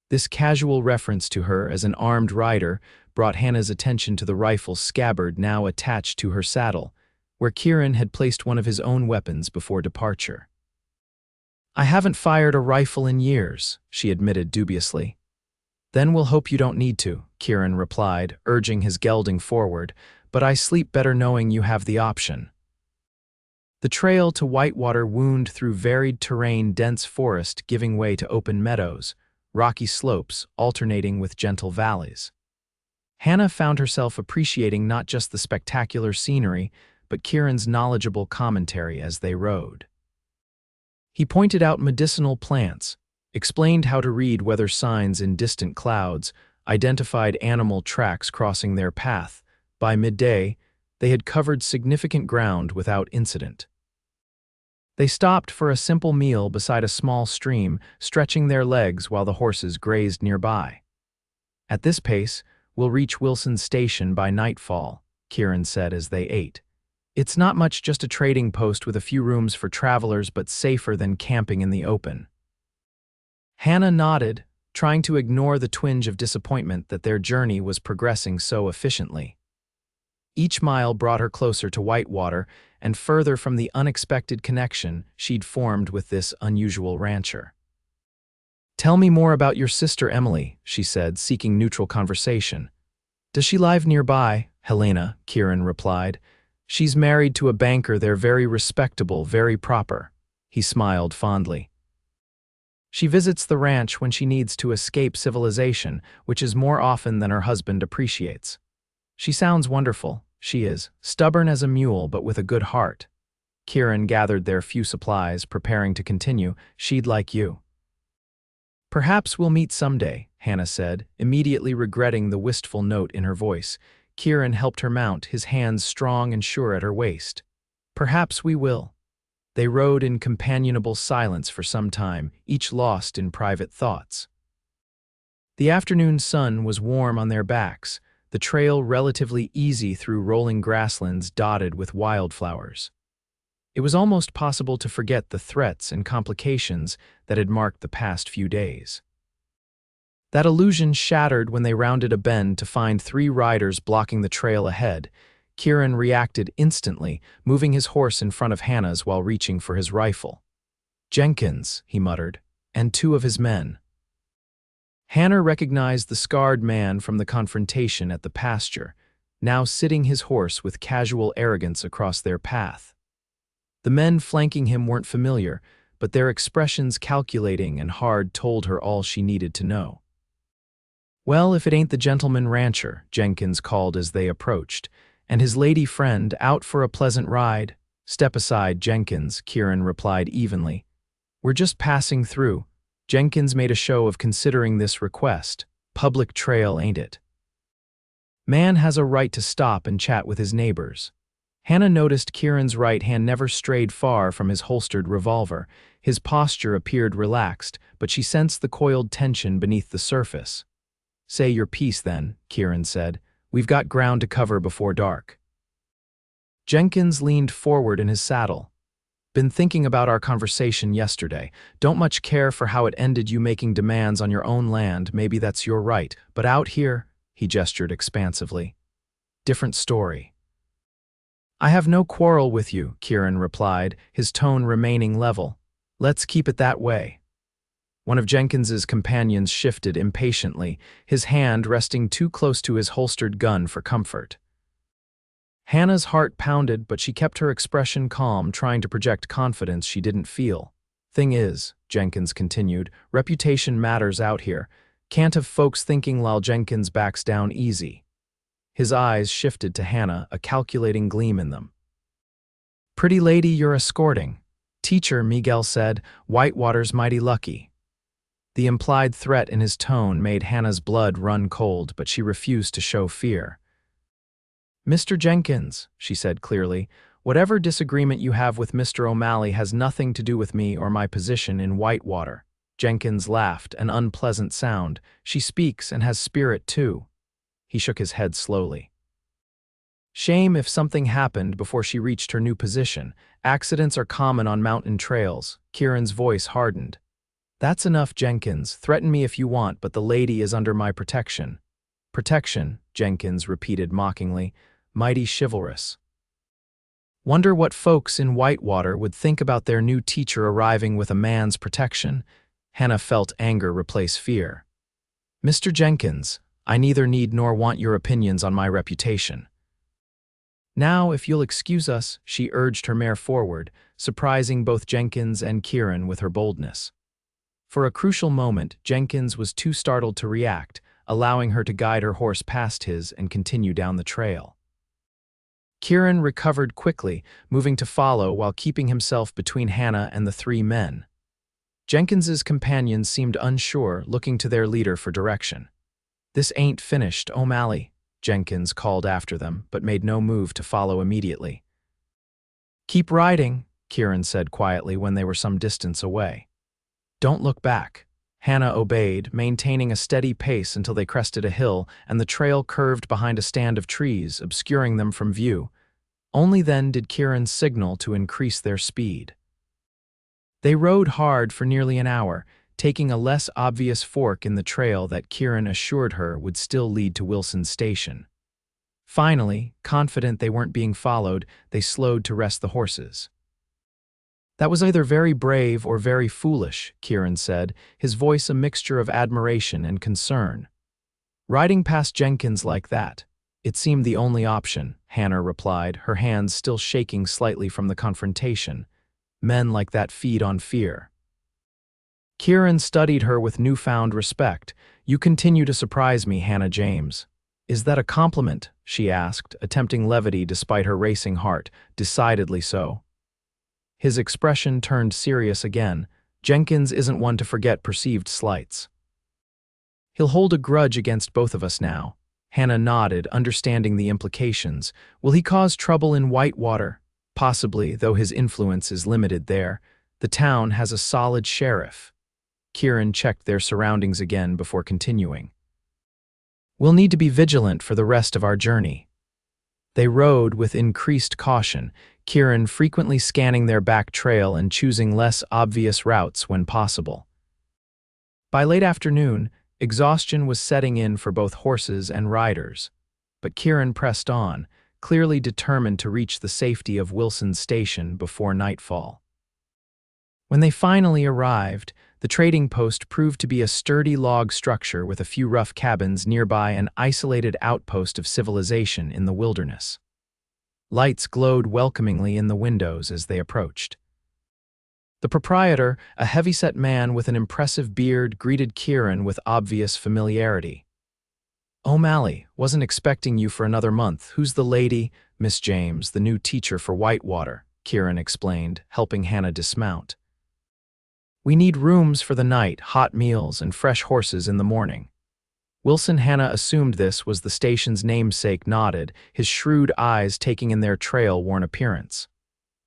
This casual reference to her as an armed rider brought Hannah's attention to the rifle scabbard now attached to her saddle, where Kieran had placed one of his own weapons before departure. "I haven't fired a rifle in years," she admitted dubiously. "Then we'll hope you don't need to," Kieran replied, urging his gelding forward, "but I sleep better knowing you have the option." The trail to Whitewater wound through varied terrain, dense forest giving way to open meadows, rocky slopes alternating with gentle valleys. Hannah found herself appreciating not just the spectacular scenery, but Kieran's knowledgeable commentary as they rode. He pointed out medicinal plants, explained how to read weather signs in distant clouds, identified animal tracks crossing their path. By midday, they had covered significant ground without incident. They stopped for a simple meal beside a small stream, stretching their legs while the horses grazed nearby. "At this pace, we'll reach Wilson's station by nightfall," Kieran said as they ate. "It's not much, just a trading post with a few rooms for travelers, but safer than camping in the open." Hannah nodded, trying to ignore the twinge of disappointment that their journey was progressing so efficiently. Each mile brought her closer to Whitewater and further from the unexpected connection she'd formed with this unusual rancher. "Tell me more about your sister Emily," she said, seeking neutral conversation. "Does she live nearby?" "Helena," Kieran replied. "She's married to a banker. They're very respectable, very proper." He smiled fondly. "She visits the ranch when she needs to escape civilization, which is more often than her husband appreciates. She sounds wonderful. She is stubborn as a mule, but with a good heart." Kieran gathered their few supplies, preparing to continue. "She'd like you." "Perhaps we'll meet someday," Hannah said, immediately regretting the wistful note in her voice. Kieran helped her mount, his hands strong and sure at her waist. "Perhaps we will." They rode in companionable silence for some time, each lost in private thoughts. The afternoon sun was warm on their backs, the trail relatively easy through rolling grasslands dotted with wildflowers. It was almost possible to forget the threats and complications that had marked the past few days. That illusion shattered when they rounded a bend to find 3 riders blocking the trail ahead. Kieran reacted instantly, moving his horse in front of Hannah's while reaching for his rifle. "Jenkins," he muttered, "and 2 of his men." Hannah recognized the scarred man from the confrontation at the pasture, now sitting his horse with casual arrogance across their path. The men flanking him weren't familiar, but their expressions calculating and hard told her all she needed to know. "Well, if it ain't the gentleman rancher," Jenkins called as they approached, "and his lady friend out for a pleasant ride." "Step aside, Jenkins," Kieran replied evenly. "We're just passing through." Jenkins made a show of considering this request. "Public trail, ain't it? Man has a right to stop and chat with his neighbors." Hannah noticed Kieran's right hand never strayed far from his holstered revolver. His posture appeared relaxed, but she sensed the coiled tension beneath the surface. "Say your piece then," Kieran said. "We've got ground to cover before dark." Jenkins leaned forward in his saddle. Been thinking about our conversation yesterday. Don't much care for how it ended you making demands on your own land, maybe that's your right. But out here, he gestured expansively. Different story. I have no quarrel with you, Kieran replied, his tone remaining level. Let's keep it that way. One of Jenkins's companions shifted impatiently, his hand resting too close to his holstered gun for comfort. Hannah's heart pounded, but she kept her expression calm, trying to project confidence she didn't feel. Thing is, Jenkins continued, reputation matters out here. Can't have folks thinking while Jenkins backs down easy. His eyes shifted to Hannah, a calculating gleam in them. Pretty lady you're escorting. Teacher, Miguel said, Whitewater's mighty lucky. The implied threat in his tone made Hannah's blood run cold, but she refused to show fear. Mr. Jenkins, she said clearly, whatever disagreement you have with Mr. O'Malley has nothing to do with me or my position in Whitewater. Jenkins laughed, an unpleasant sound. She speaks and has spirit too. He shook his head slowly. Shame if something happened before she reached her new position. Accidents are common on mountain trails. Kieran's voice hardened. That's enough, Jenkins. Threaten me if you want, but the lady is under my protection. Protection, Jenkins repeated mockingly. Mighty chivalrous. Wonder what folks in Whitewater would think about their new teacher arriving with a man's protection. Hannah felt anger replace fear. Mr. Jenkins, I neither need nor want your opinions on my reputation. Now, if you'll excuse us, she urged her mare forward, surprising both Jenkins and Kieran with her boldness. For a crucial moment, Jenkins was too startled to react, allowing her to guide her horse past his and continue down the trail. Kieran recovered quickly, moving to follow while keeping himself between Hannah and the three men. Jenkins's companions seemed unsure, looking to their leader for direction. This ain't finished, O'Malley, Jenkins called after them, but made no move to follow immediately. Keep riding, Kieran said quietly when they were some distance away. Don't look back. Hannah obeyed, maintaining a steady pace until they crested a hill and the trail curved behind a stand of trees, obscuring them from view. Only then did Kieran signal to increase their speed. They rode hard for nearly an hour, taking a less obvious fork in the trail that Kieran assured her would still lead to Wilson's station. Finally, confident they weren't being followed, they slowed to rest the horses. That was either very brave or very foolish, Kieran said, his voice a mixture of admiration and concern. Riding past Jenkins like that, it seemed the only option, Hannah replied, her hands still shaking slightly from the confrontation. Men like that feed on fear. Kieran studied her with newfound respect. You continue to surprise me, Hannah James. Is that a compliment? She asked, attempting levity despite her racing heart. Decidedly so. His expression turned serious again. Jenkins isn't one to forget perceived slights. He'll hold a grudge against both of us now. Hannah nodded, understanding the implications. Will he cause trouble in Whitewater? Possibly, though his influence is limited there. The town has a solid sheriff. Kieran checked their surroundings again before continuing. We'll need to be vigilant for the rest of our journey. They rode with increased caution, Kieran frequently scanning their back trail and choosing less obvious routes when possible. By late afternoon, exhaustion was setting in for both horses and riders, but Kieran pressed on, clearly determined to reach the safety of Wilson's station before nightfall. When they finally arrived, the trading post proved to be a sturdy log structure with a few rough cabins nearby, an isolated outpost of civilization in the wilderness. Lights glowed welcomingly in the windows as they approached. The proprietor, a heavy-set man with an impressive beard, greeted Kieran with obvious familiarity. O'Malley, wasn't expecting you for another month. Who's the lady? Miss James, the new teacher for Whitewater, Kieran explained, helping Hannah dismount. We need rooms for the night, hot meals, and fresh horses in the morning. Wilson Hannah assumed this was the station's namesake nodded, his shrewd eyes taking in their trail-worn appearance.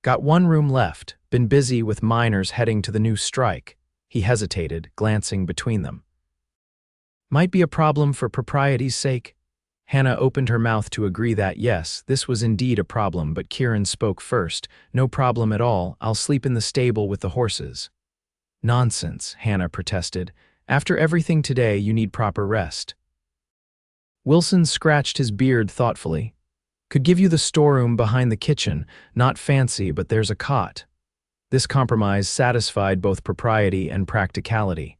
Got one room left, been busy with miners heading to the new strike. He hesitated, glancing between them. Might be a problem for propriety's sake. Hannah opened her mouth to agree that yes, this was indeed a problem, but Kieran spoke first. No problem at all, I'll sleep in the stable with the horses. Nonsense, Hannah protested. After everything today, you need proper rest. Wilson scratched his beard thoughtfully. Could give you the storeroom behind the kitchen, not fancy, but there's a cot. This compromise satisfied both propriety and practicality.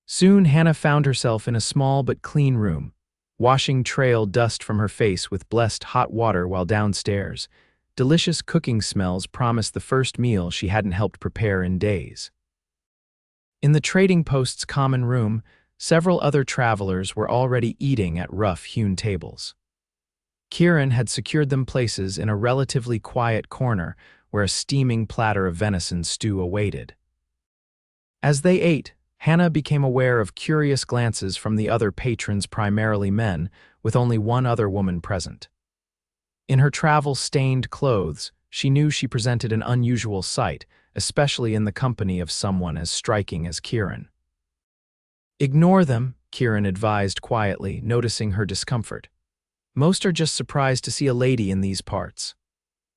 Soon Hannah found herself in a small but clean room. Washing trailed dust from her face with blessed hot water while downstairs. Delicious cooking smells promised the first meal she hadn't helped prepare in days. In the trading post's common room, several other travelers were already eating at rough-hewn tables. Kieran had secured them places in a relatively quiet corner where a steaming platter of venison stew awaited. As they ate, Hannah became aware of curious glances from the other patrons, primarily men, with only one other woman present. In her travel-stained clothes, she knew she presented an unusual sight, especially in the company of someone as striking as Kieran. Ignore them, Kieran advised quietly, noticing her discomfort. Most are just surprised to see a lady in these parts.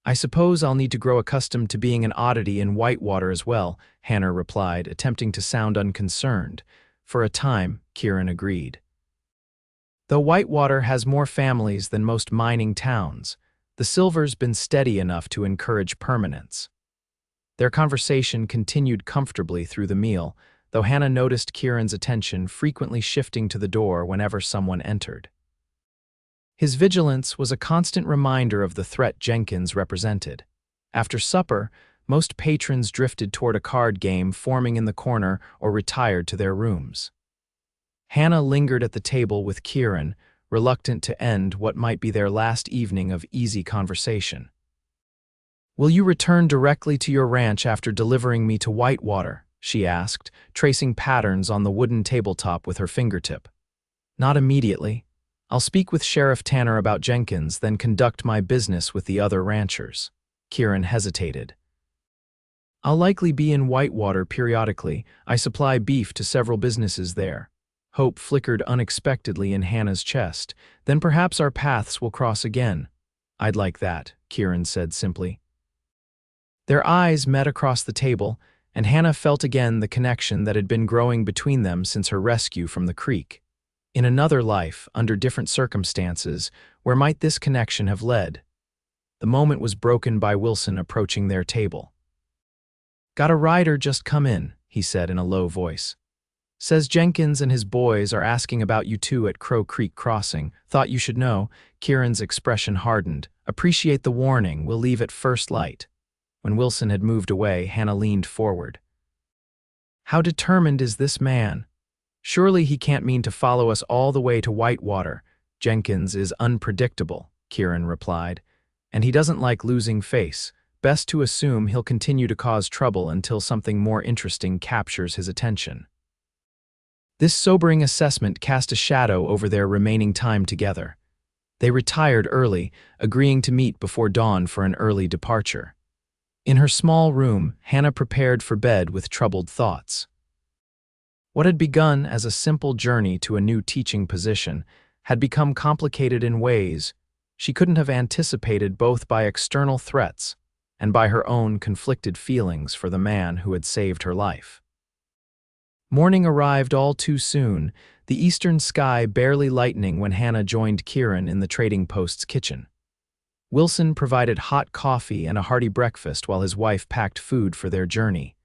I suppose I'll need to grow accustomed to being an oddity in Whitewater as well, Hannah replied, attempting to sound unconcerned. For a time, Kieran agreed. Though Whitewater has more families than most mining towns, the silver's been steady enough to encourage permanence. Their conversation continued comfortably through the meal, though Hannah noticed Kieran's attention frequently shifting to the door whenever someone entered. His vigilance was a constant reminder of the threat Jenkins represented. After supper, most patrons drifted toward a card game forming in the corner or retired to their rooms. Hannah lingered at the table with Kieran, reluctant to end what might be their last evening of easy conversation. "Will you return directly to your ranch after delivering me to Whitewater?" she asked, tracing patterns on the wooden tabletop with her fingertip. "Not immediately. I'll speak with Sheriff Tanner about Jenkins, then conduct my business with the other ranchers." Kieran hesitated. "I'll likely be in Whitewater periodically. I supply beef to several businesses there." Hope flickered unexpectedly in Hannah's chest. "Then perhaps our paths will cross again." "I'd like that," Kieran said simply. Their eyes met across the table, and Hannah felt again the connection that had been growing between them since her rescue from the creek. In another life, under different circumstances, where might this connection have led? The moment was broken by Wilson approaching their table. "Got a rider just come in," he said in a low voice. "Says Jenkins and his boys are asking about you two at Crow Creek Crossing. Thought you should know." Kieran's expression hardened. "Appreciate the warning. We'll leave at first light." When Wilson had moved away, Hannah leaned forward. "How determined is this man? Surely he can't mean to follow us all the way to Whitewater." "Jenkins is unpredictable," Kieran replied, "and he doesn't like losing face. Best to assume he'll continue to cause trouble until something more interesting captures his attention." This sobering assessment cast a shadow over their remaining time together. They retired early, agreeing to meet before dawn for an early departure. In her small room, Hannah prepared for bed with troubled thoughts. What had begun as a simple journey to a new teaching position had become complicated in ways she couldn't have anticipated, both by external threats and by her own conflicted feelings for the man who had saved her life. Morning arrived all too soon, the eastern sky barely lightening when Hannah joined Kieran in the trading post's kitchen. Wilson provided hot coffee and a hearty breakfast while his wife packed food for their journey.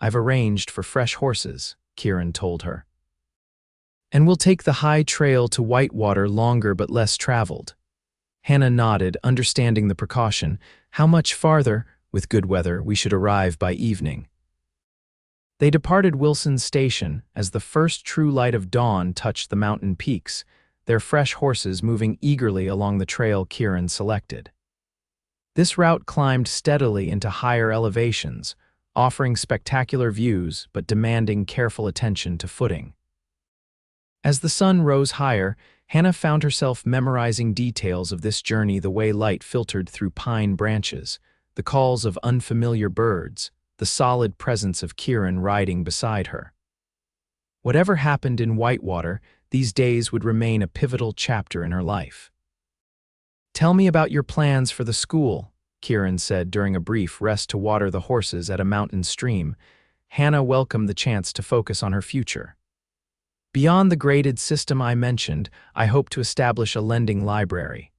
"I've arranged for fresh horses," Kieran told her. "And we'll take the high trail to Whitewater, longer but less traveled." Hannah nodded, understanding the precaution. "How much farther, with good weather, we should arrive by evening." They departed Wilson's station as the first true light of dawn touched the mountain peaks, their fresh horses moving eagerly along the trail Kieran selected. This route climbed steadily into higher elevations, offering spectacular views but demanding careful attention to footing. As the sun rose higher, Hannah found herself memorizing details of this journey, the way light filtered through pine branches, the calls of unfamiliar birds, the solid presence of Kieran riding beside her. Whatever happened in Whitewater, These days would remain a pivotal chapter in her life. "Tell me about your plans for the school," Kieran said during a brief rest to water the horses at a mountain stream. Hannah welcomed the chance to focus on her future. "Beyond the graded system I mentioned, I hope to establish a lending library.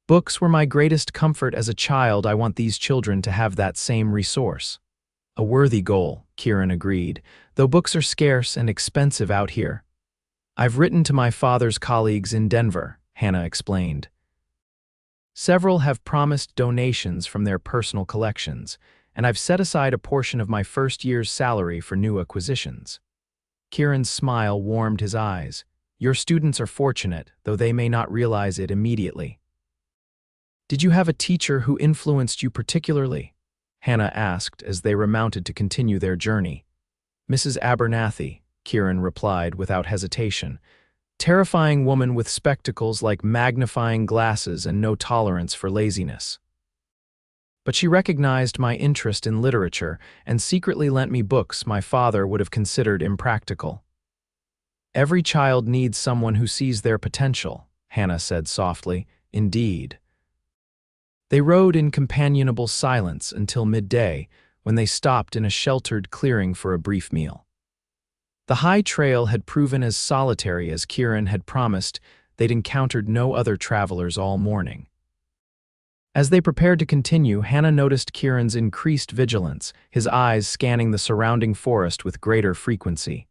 Books were my greatest comfort as a child. I want these children to have that same resource." "A worthy goal," Kieran agreed, "though books are scarce and expensive out here." "I've written to my father's colleagues in Denver," Hannah explained. "Several have promised donations from their personal collections, and I've set aside a portion of my first year's salary for new acquisitions." Kieran's smile warmed his eyes. "Your students are fortunate, though they may not realize it immediately." "Did you have a teacher who influenced you particularly?" Hannah asked as they remounted to continue their journey. "Mrs. Abernathy," Kieran replied without hesitation. "Terrifying woman with spectacles like magnifying glasses and no tolerance for laziness. But she recognized my interest in literature and secretly lent me books my father would have considered impractical." "Every child needs someone who sees their potential," Hannah said softly. "Indeed." They rode in companionable silence until midday, when they stopped in a sheltered clearing for a brief meal. The high trail had proven as solitary as Kieran had promised. They'd encountered no other travelers all morning. As they prepared to continue, Hannah noticed Kieran's increased vigilance, his eyes scanning the surrounding forest with greater frequency.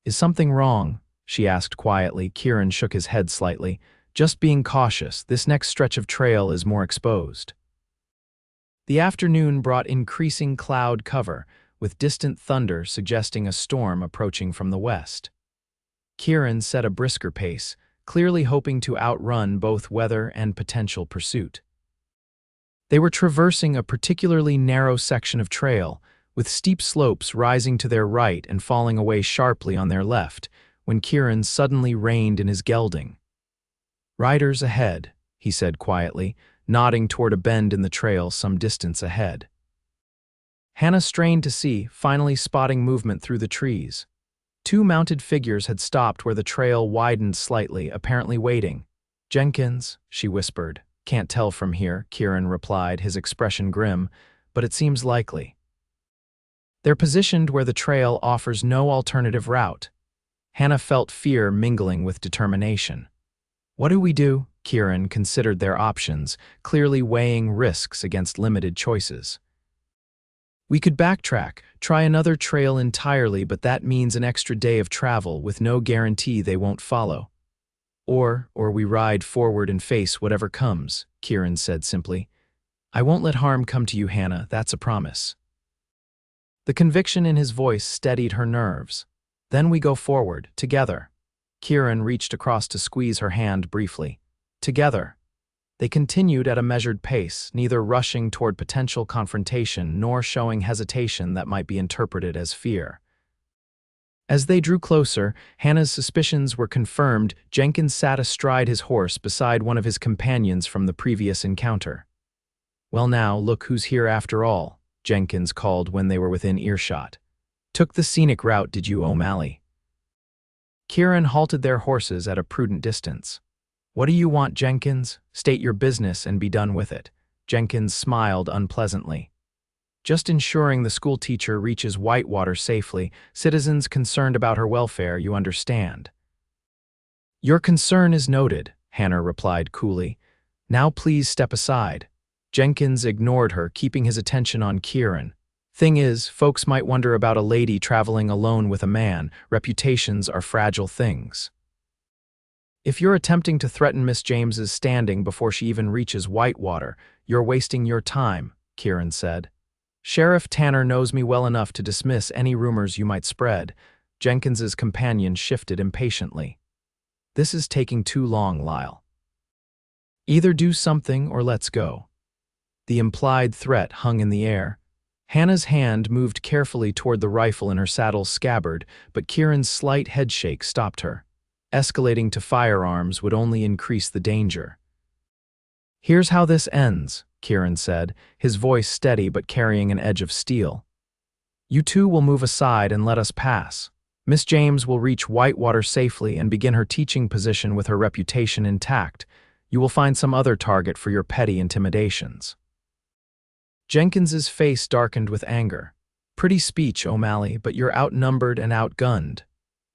"Is something wrong?" she asked quietly. Kieran shook his head slightly. "Just being cautious. This next stretch of trail is more exposed." The afternoon brought increasing cloud cover, with distant thunder suggesting a storm approaching from the west. Kieran set a brisker pace, clearly hoping to outrun both weather and potential pursuit. They were traversing a particularly narrow section of trail, with steep slopes rising to their right and falling away sharply on their left, when Kieran suddenly reined in his gelding. "Riders ahead," he said quietly, nodding toward a bend in the trail some distance ahead. Hannah strained to see, finally spotting movement through the trees. Two mounted figures had stopped where the trail widened slightly, apparently waiting. "Jenkins," she whispered. "Can't tell from here," Kieran replied, his expression grim, "but it seems likely." They're positioned where the trail offers no alternative route. Hannah felt fear mingling with determination. "What do we do?" Kieran considered their options, clearly weighing risks against limited choices. "We could backtrack, try another trail entirely, but that means an extra day of travel with no guarantee they won't follow. Or we ride forward and face whatever comes," Kieran said simply. "I won't let harm come to you, Hannah, that's a promise." The conviction in his voice steadied her nerves. "Then we go forward, together." Kieran reached across to squeeze her hand briefly. "Together." They continued at a measured pace, neither rushing toward potential confrontation nor showing hesitation that might be interpreted as fear. As they drew closer, Hannah's suspicions were confirmed. Jenkins sat astride his horse beside one of his companions from the previous encounter. "Well now, look who's here after all," Jenkins called when they were within earshot. "Took the scenic route, did you, O'Malley?" Kieran halted their horses at a prudent distance. "What do you want, Jenkins? State your business and be done with it." Jenkins smiled unpleasantly. "Just ensuring the schoolteacher reaches Whitewater safely. Citizens concerned about her welfare, you understand." "Your concern is noted," Hannah replied coolly. "Now please step aside." Jenkins ignored her, keeping his attention on Kieran. "Thing is, folks might wonder about a lady traveling alone with a man. Reputations are fragile things." "If you're attempting to threaten Miss James's standing before she even reaches Whitewater, you're wasting your time," Kieran said. "Sheriff Tanner knows me well enough to dismiss any rumors you might spread." Jenkins's companion shifted impatiently. "This is taking too long, Lyle. Either do something or let's go." The implied threat hung in the air. Hannah's hand moved carefully toward the rifle in her saddle's scabbard, but Kieran's slight headshake stopped her. Escalating to firearms would only increase the danger. "Here's how this ends," Kieran said, his voice steady but carrying an edge of steel. "You two will move aside and let us pass. Miss James will reach Whitewater safely and begin her teaching position with her reputation intact. You will find some other target for your petty intimidations." Jenkins's face darkened with anger. "Pretty speech, O'Malley, but you're outnumbered and outgunned."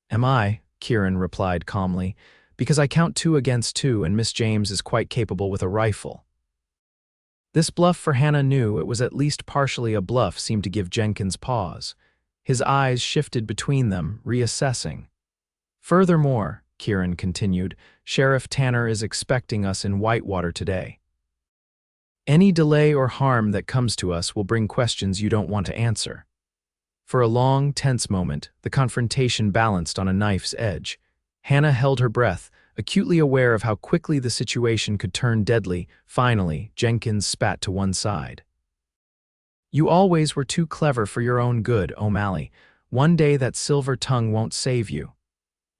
"Am I?" Kieran replied calmly. "Because I count 2 against 2 and Miss James is quite capable with a rifle." This bluff, for Hannah knew it was at least partially a bluff, seemed to give Jenkins pause. His eyes shifted between them, reassessing. "Furthermore," Kieran continued, "Sheriff Tanner is expecting us in Whitewater today. Any delay or harm that comes to us will bring questions you don't want to answer." For a long, tense moment, the confrontation balanced on a knife's edge. Hannah held her breath, acutely aware of how quickly the situation could turn deadly. Finally, Jenkins spat to one side. "You always were too clever for your own good, O'Malley. One day that silver tongue won't save you."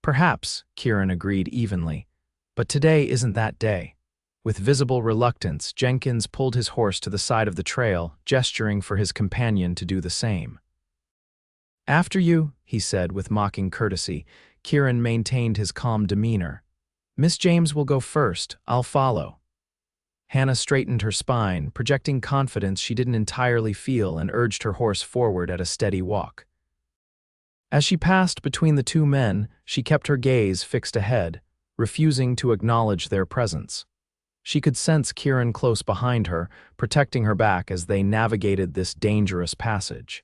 "Perhaps," Kieran agreed evenly, "but today isn't that day." With visible reluctance, Jenkins pulled his horse to the side of the trail, gesturing for his companion to do the same. "After you," he said with mocking courtesy. Kieran maintained his calm demeanor. "Miss James will go first, I'll follow." Hannah straightened her spine, projecting confidence she didn't entirely feel, and urged her horse forward at a steady walk. As she passed between the 2 men, she kept her gaze fixed ahead, refusing to acknowledge their presence. She could sense Kieran close behind her, protecting her back as they navigated this dangerous passage.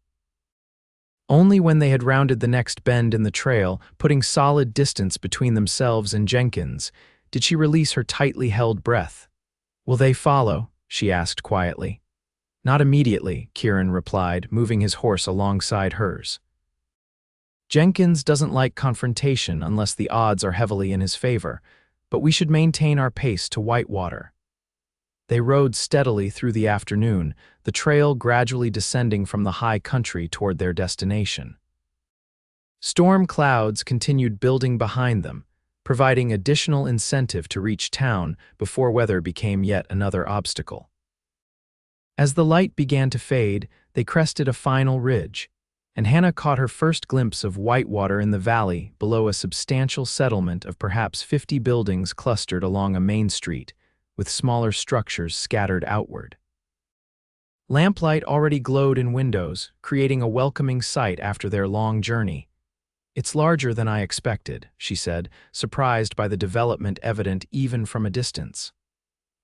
Only when they had rounded the next bend in the trail, putting solid distance between themselves and Jenkins, did she release her tightly held breath. "Will they follow?" she asked quietly. "Not immediately," Kieran replied, moving his horse alongside hers. "Jenkins doesn't like confrontation unless the odds are heavily in his favor, but we should maintain our pace to Whitewater." They rode steadily through the afternoon, the trail gradually descending from the high country toward their destination. Storm clouds continued building behind them, providing additional incentive to reach town before weather became yet another obstacle. As the light began to fade, they crested a final ridge, and Hannah caught her first glimpse of Whitewater in the valley below a substantial settlement of perhaps 50 buildings clustered along a main street, with smaller structures scattered outward. Lamplight already glowed in windows, creating a welcoming sight after their long journey. "It's larger than I expected," she said, surprised by the development evident even from a distance.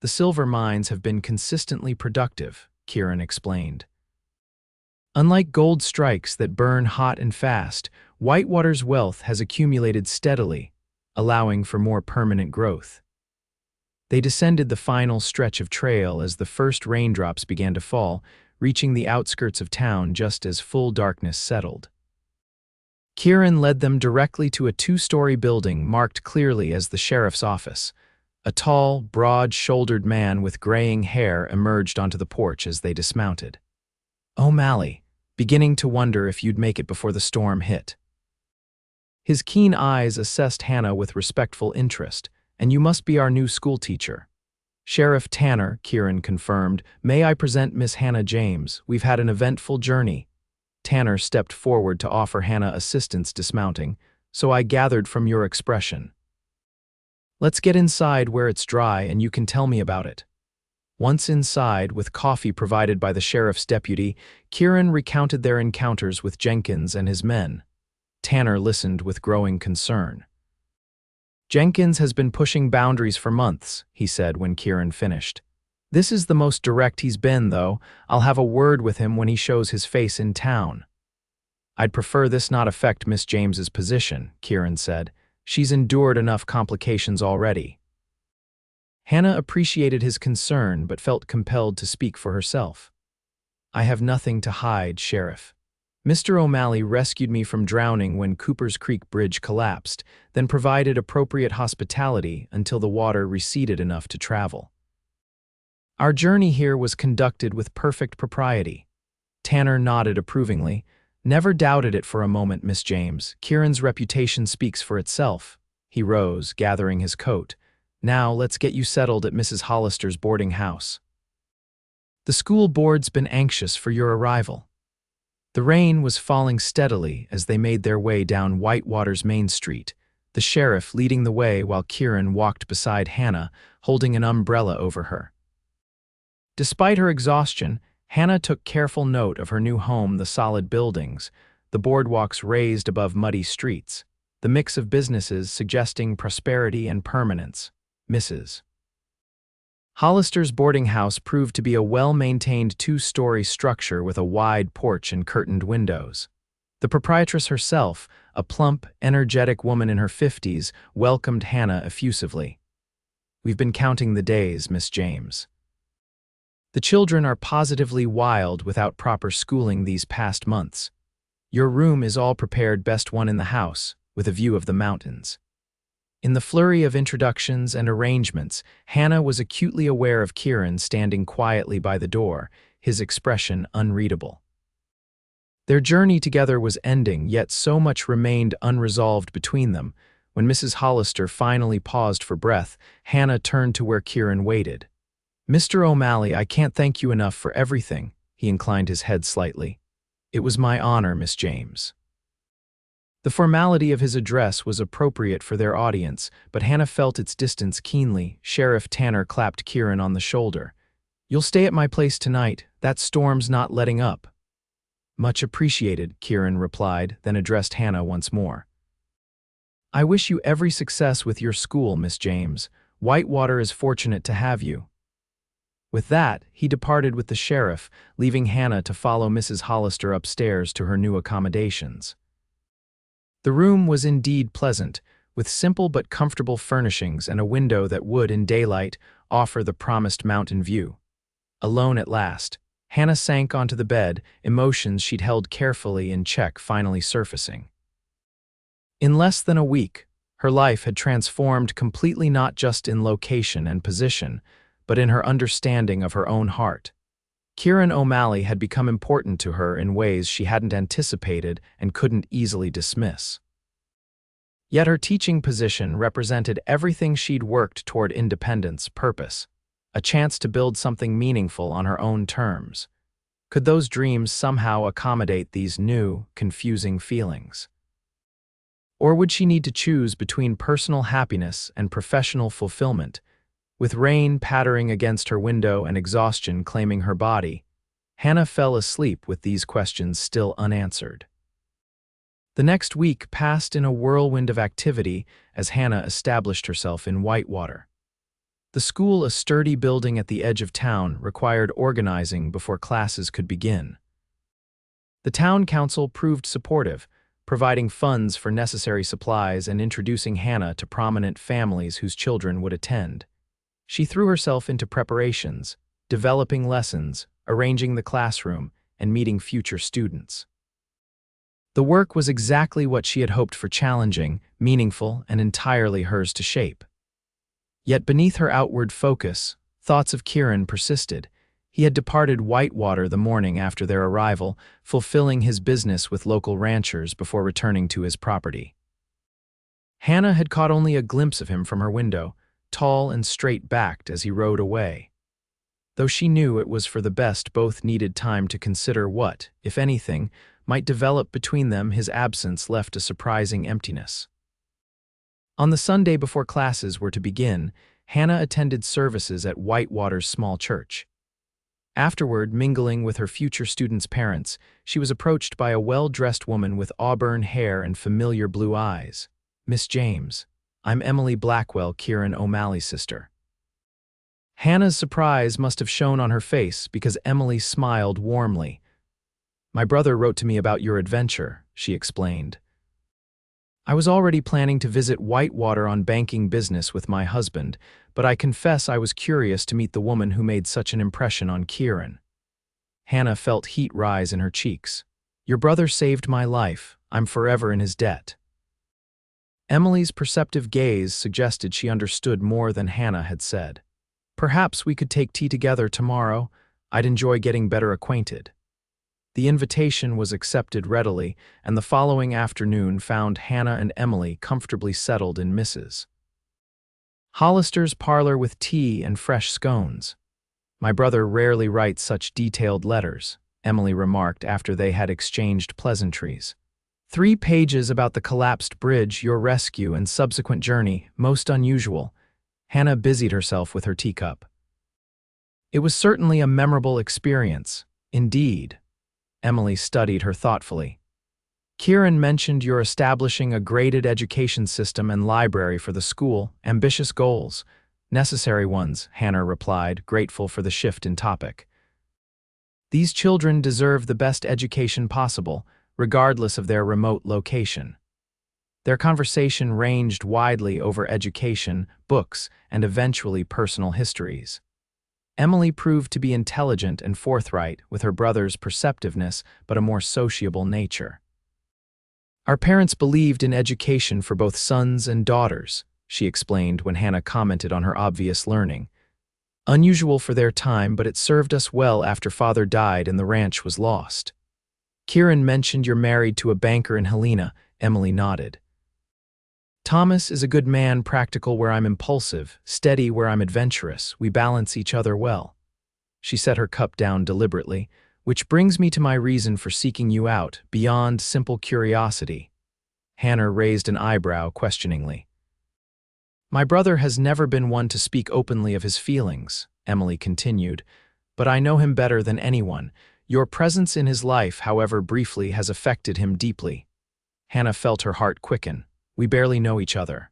"The silver mines have been consistently productive," Kieran explained. "Unlike gold strikes that burn hot and fast, Whitewater's wealth has accumulated steadily, allowing for more permanent growth." They descended the final stretch of trail as the first raindrops began to fall, reaching the outskirts of town just as full darkness settled. Kieran led them directly to a 2-story building marked clearly as the sheriff's office. A tall, broad-shouldered man with graying hair emerged onto the porch as they dismounted. "O'Malley, beginning to wonder if you'd make it before the storm hit." His keen eyes assessed Hannah with respectful interest. "And you must be our new schoolteacher." "Sheriff Tanner," Kieran confirmed. "May I present Miss Hannah James? We've had an eventful journey." Tanner stepped forward to offer Hannah assistance dismounting. "So I gathered from your expression. Let's get inside where it's dry and you can tell me about it." Once inside, with coffee provided by the sheriff's deputy, Kieran recounted their encounters with Jenkins and his men. Tanner listened with growing concern. "Jenkins has been pushing boundaries for months," he said when Kieran finished. "This is the most direct he's been, though. I'll have a word with him when he shows his face in town." "I'd prefer this not affect Miss James's position," Kieran said. "She's endured enough complications already." Hannah appreciated his concern but felt compelled to speak for herself. "I have nothing to hide, Sheriff. Mr. O'Malley rescued me from drowning when Cooper's Creek Bridge collapsed, then provided appropriate hospitality until the water receded enough to travel. Our journey here was conducted with perfect propriety." Tanner nodded approvingly. "Never doubted it for a moment, Miss James. Kieran's reputation speaks for itself." He rose, gathering his coat. "Now let's get you settled at Mrs. Hollister's boarding house. The school board's been anxious for your arrival." The rain was falling steadily as they made their way down Whitewater's Main Street, the sheriff leading the way while Kieran walked beside Hannah, holding an umbrella over her. Despite her exhaustion, Hannah took careful note of her new home, the solid buildings, the boardwalks raised above muddy streets, the mix of businesses suggesting prosperity and permanence. Mrs. Hollister's boarding house proved to be a well-maintained two-story structure with a wide porch and curtained windows. The proprietress herself, a plump, energetic woman in her 50s, welcomed Hannah effusively. "We've been counting the days, Miss James. The children are positively wild without proper schooling these past months. Your room is all prepared, best one in the house, with a view of the mountains." In the flurry of introductions and arrangements, Hannah was acutely aware of Kieran standing quietly by the door, his expression unreadable. Their journey together was ending, yet so much remained unresolved between them. When Mrs. Hollister finally paused for breath, Hannah turned to where Kieran waited. "Mr. O'Malley, I can't thank you enough for everything." He inclined his head slightly. "It was my honor, Miss James." The formality of his address was appropriate for their audience, but Hannah felt its distance keenly. Sheriff Tanner clapped Kieran on the shoulder. "You'll stay at my place tonight. That storm's not letting up." "Much appreciated," Kieran replied, then addressed Hannah once more. "I wish you every success with your school, Miss James. Whitewater is fortunate to have you." With that, he departed with the sheriff, leaving Hannah to follow Mrs. Hollister upstairs to her new accommodations. The room was indeed pleasant, with simple but comfortable furnishings and a window that would, in daylight, offer the promised mountain view. Alone at last, Hannah sank onto the bed, emotions she'd held carefully in check finally surfacing. In less than a week, her life had transformed completely, not just in location and position, but in her understanding of her own heart. Kieran O'Malley had become important to her in ways she hadn't anticipated and couldn't easily dismiss. Yet her teaching position represented everything she'd worked toward: independence, purpose, a chance to build something meaningful on her own terms. Could those dreams somehow accommodate these new, confusing feelings? Or would she need to choose between personal happiness and professional fulfillment? With rain pattering against her window and exhaustion claiming her body, Hannah fell asleep with these questions still unanswered. The next week passed in a whirlwind of activity as Hannah established herself in Whitewater. The school, a sturdy building at the edge of town, required organizing before classes could begin. The town council proved supportive, providing funds for necessary supplies and introducing Hannah to prominent families whose children would attend. She threw herself into preparations, developing lessons, arranging the classroom, and meeting future students. The work was exactly what she had hoped for: challenging, meaningful, and entirely hers to shape. Yet beneath her outward focus, thoughts of Kieran persisted. He had departed Whitewater the morning after their arrival, fulfilling his business with local ranchers before returning to his property. Hannah had caught only a glimpse of him from her window, tall and straight-backed as he rode away. Though she knew it was for the best, both needed time to consider what, if anything, might develop between them. His absence left a surprising emptiness. On the Sunday before classes were to begin, Hannah attended services at Whitewater's small church. Afterward, mingling with her future students' parents, she was approached by a well-dressed woman with auburn hair and familiar blue eyes. "Miss James, I'm Emily Blackwell, Kieran O'Malley's sister." Hannah's surprise must have shown on her face because Emily smiled warmly. "My brother wrote to me about your adventure," she explained. "I was already planning to visit Whitewater on banking business with my husband, but I confess I was curious to meet the woman who made such an impression on Kieran." Hannah felt heat rise in her cheeks. "Your brother saved my life. I'm forever in his debt." Emily's perceptive gaze suggested she understood more than Hannah had said. "Perhaps we could take tea together tomorrow. I'd enjoy getting better acquainted." The invitation was accepted readily, and the following afternoon found Hannah and Emily comfortably settled in Mrs. Hollister's parlor with tea and fresh scones. "My brother rarely writes such detailed letters," Emily remarked after they had exchanged pleasantries. 3 pages about the collapsed bridge, your rescue, and subsequent journey, most unusual. Hannah busied herself with her teacup. It was certainly a memorable experience. Indeed. Emily studied her thoughtfully. Kieran mentioned you're establishing a graded education system and library for the school. Ambitious goals. Necessary ones, Hannah replied, grateful for the shift in topic. These children deserve the best education possible, regardless of their remote location. Their conversation ranged widely over education, books, and eventually personal histories. Emily proved to be intelligent and forthright with her brother's perceptiveness but a more sociable nature. Our parents believed in education for both sons and daughters, she explained when Hannah commented on her obvious learning. Unusual for their time, but it served us well after father died and the ranch was lost. Kieran mentioned you're married to a banker in Helena. Emily nodded. Thomas is a good man, practical where I'm impulsive, steady where I'm adventurous. We balance each other well. She set her cup down deliberately, which brings me to my reason for seeking you out, beyond simple curiosity. Hannah raised an eyebrow questioningly. My brother has never been one to speak openly of his feelings, Emily continued, but I know him better than anyone. Your presence in his life, however briefly, has affected him deeply. Hannah felt her heart quicken. We barely know each other.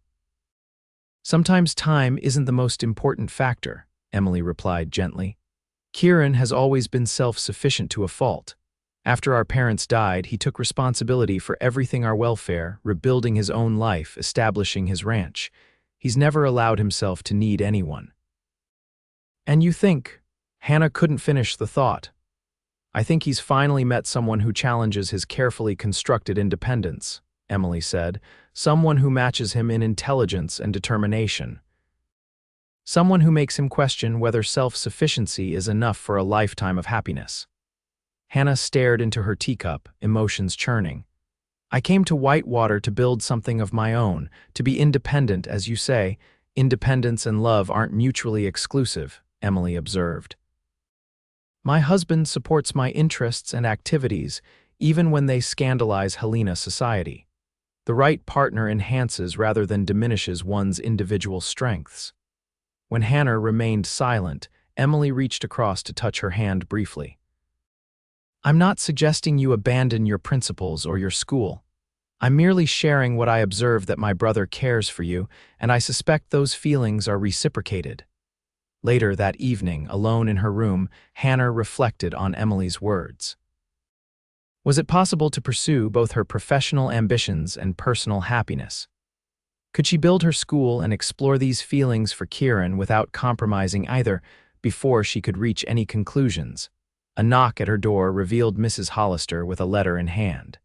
Sometimes time isn't the most important factor, Emily replied gently. Kieran has always been self-sufficient to a fault. After our parents died, he took responsibility for everything our welfare, rebuilding his own life, establishing his ranch. He's never allowed himself to need anyone. And you think? Hannah couldn't finish the thought. I think he's finally met someone who challenges his carefully constructed independence, Emily said, someone who matches him in intelligence and determination. Someone who makes him question whether self-sufficiency is enough for a lifetime of happiness. Hannah stared into her teacup, emotions churning. I came to Whitewater to build something of my own, to be independent, as you say. Independence and love aren't mutually exclusive, Emily observed. My husband supports my interests and activities, even when they scandalize Helena society. The right partner enhances rather than diminishes one's individual strengths. When Hannah remained silent, Emily reached across to touch her hand briefly. I'm not suggesting you abandon your principles or your school. I'm merely sharing what I observe, that my brother cares for you, and I suspect those feelings are reciprocated. Later that evening, alone in her room, Hannah reflected on Emily's words. Was it possible to pursue both her professional ambitions and personal happiness? Could she build her school and explore these feelings for Kieran without compromising either? Before she could reach any conclusions, a knock at her door revealed Mrs. Hollister with a letter in hand.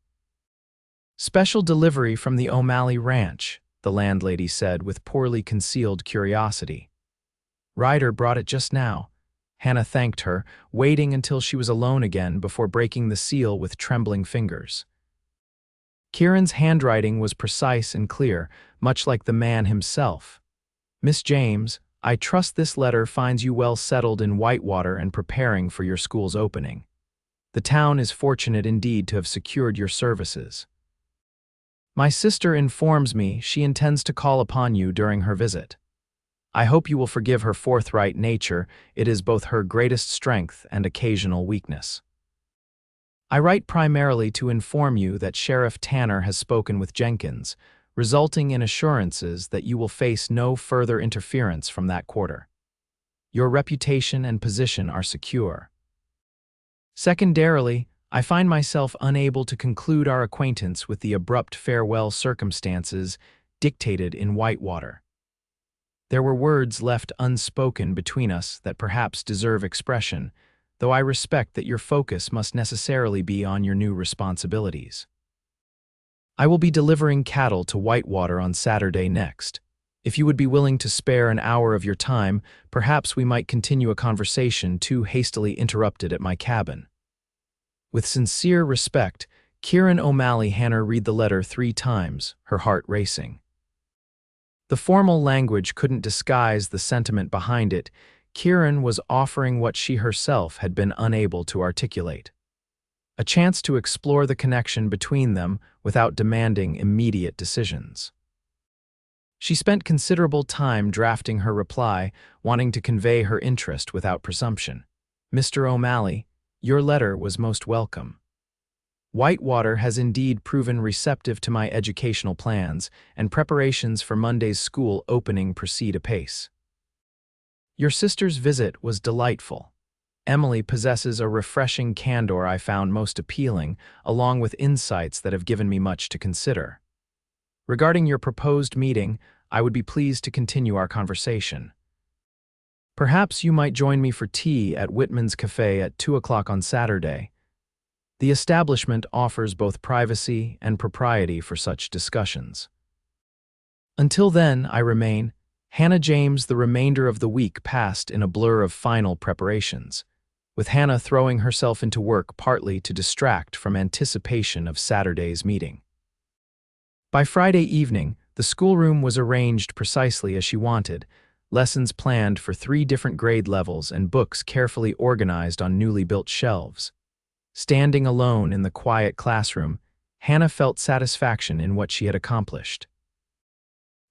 Special delivery from the O'Malley ranch, the landlady said with poorly concealed curiosity. Ryder brought it just now. Hannah thanked her, waiting until she was alone again before breaking the seal with trembling fingers. Kieran's handwriting was precise and clear, much like the man himself. Miss James, I trust this letter finds you well settled in Whitewater and preparing for your school's opening. The town is fortunate indeed to have secured your services. My sister informs me she intends to call upon you during her visit. I hope you will forgive her forthright nature. It is both her greatest strength and occasional weakness. I write primarily to inform you that Sheriff Tanner has spoken with Jenkins, resulting in assurances that you will face no further interference from that quarter. Your reputation and position are secure. Secondarily, I find myself unable to conclude our acquaintance with the abrupt farewell circumstances dictated in Whitewater. There were words left unspoken between us that perhaps deserve expression, though I respect that your focus must necessarily be on your new responsibilities. I will be delivering cattle to Whitewater on Saturday next. If you would be willing to spare an hour of your time, perhaps we might continue a conversation too hastily interrupted at my cabin. With sincere respect, Kieran O'Malley. Hannah read the letter 3 times, her heart racing. The formal language couldn't disguise the sentiment behind it. Kieran was offering what she herself had been unable to articulate. a chance to explore the connection between them without demanding immediate decisions. She spent considerable time drafting her reply, wanting to convey her interest without presumption. "Mr. O'Malley, your letter was most welcome. Whitewater has indeed proven receptive to my educational plans, and preparations for Monday's school opening proceed apace. Your sister's visit was delightful. Emily possesses a refreshing candor I found most appealing, along with insights that have given me much to consider. Regarding your proposed meeting, I would be pleased to continue our conversation. Perhaps you might join me for tea at Whitman's Cafe at 2 o'clock on Saturday. The establishment offers both privacy and propriety for such discussions. Until then, I remain, Hannah James." The remainder of the week passed in a blur of final preparations, with Hannah throwing herself into work partly to distract from anticipation of Saturday's meeting. By Friday evening, the schoolroom was arranged precisely as she wanted, lessons planned for 3 different grade levels and books carefully organized on newly built shelves. Standing alone in the quiet classroom, Hannah felt satisfaction in what she had accomplished.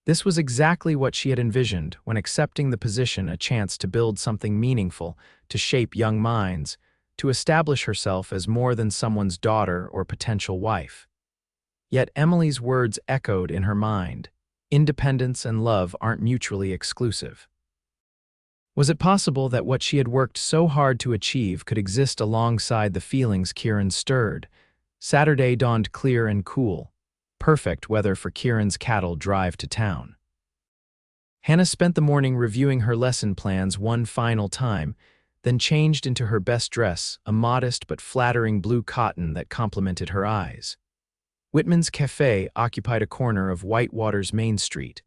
This was exactly what she had envisioned when accepting the position, a chance to build something meaningful, to shape young minds, to establish herself as more than someone's daughter or potential wife. Yet Emily's words echoed in her mind. Independence and love aren't mutually exclusive. Was it possible that what she had worked so hard to achieve could exist alongside the feelings Kieran stirred? Saturday dawned clear and cool. Perfect weather for Kieran's cattle drive to town. Hannah spent the morning reviewing her lesson plans one final time, then changed into her best dress, a modest but flattering blue cotton that complemented her eyes. Whitman's Cafe occupied a corner of Whitewater's Main Street,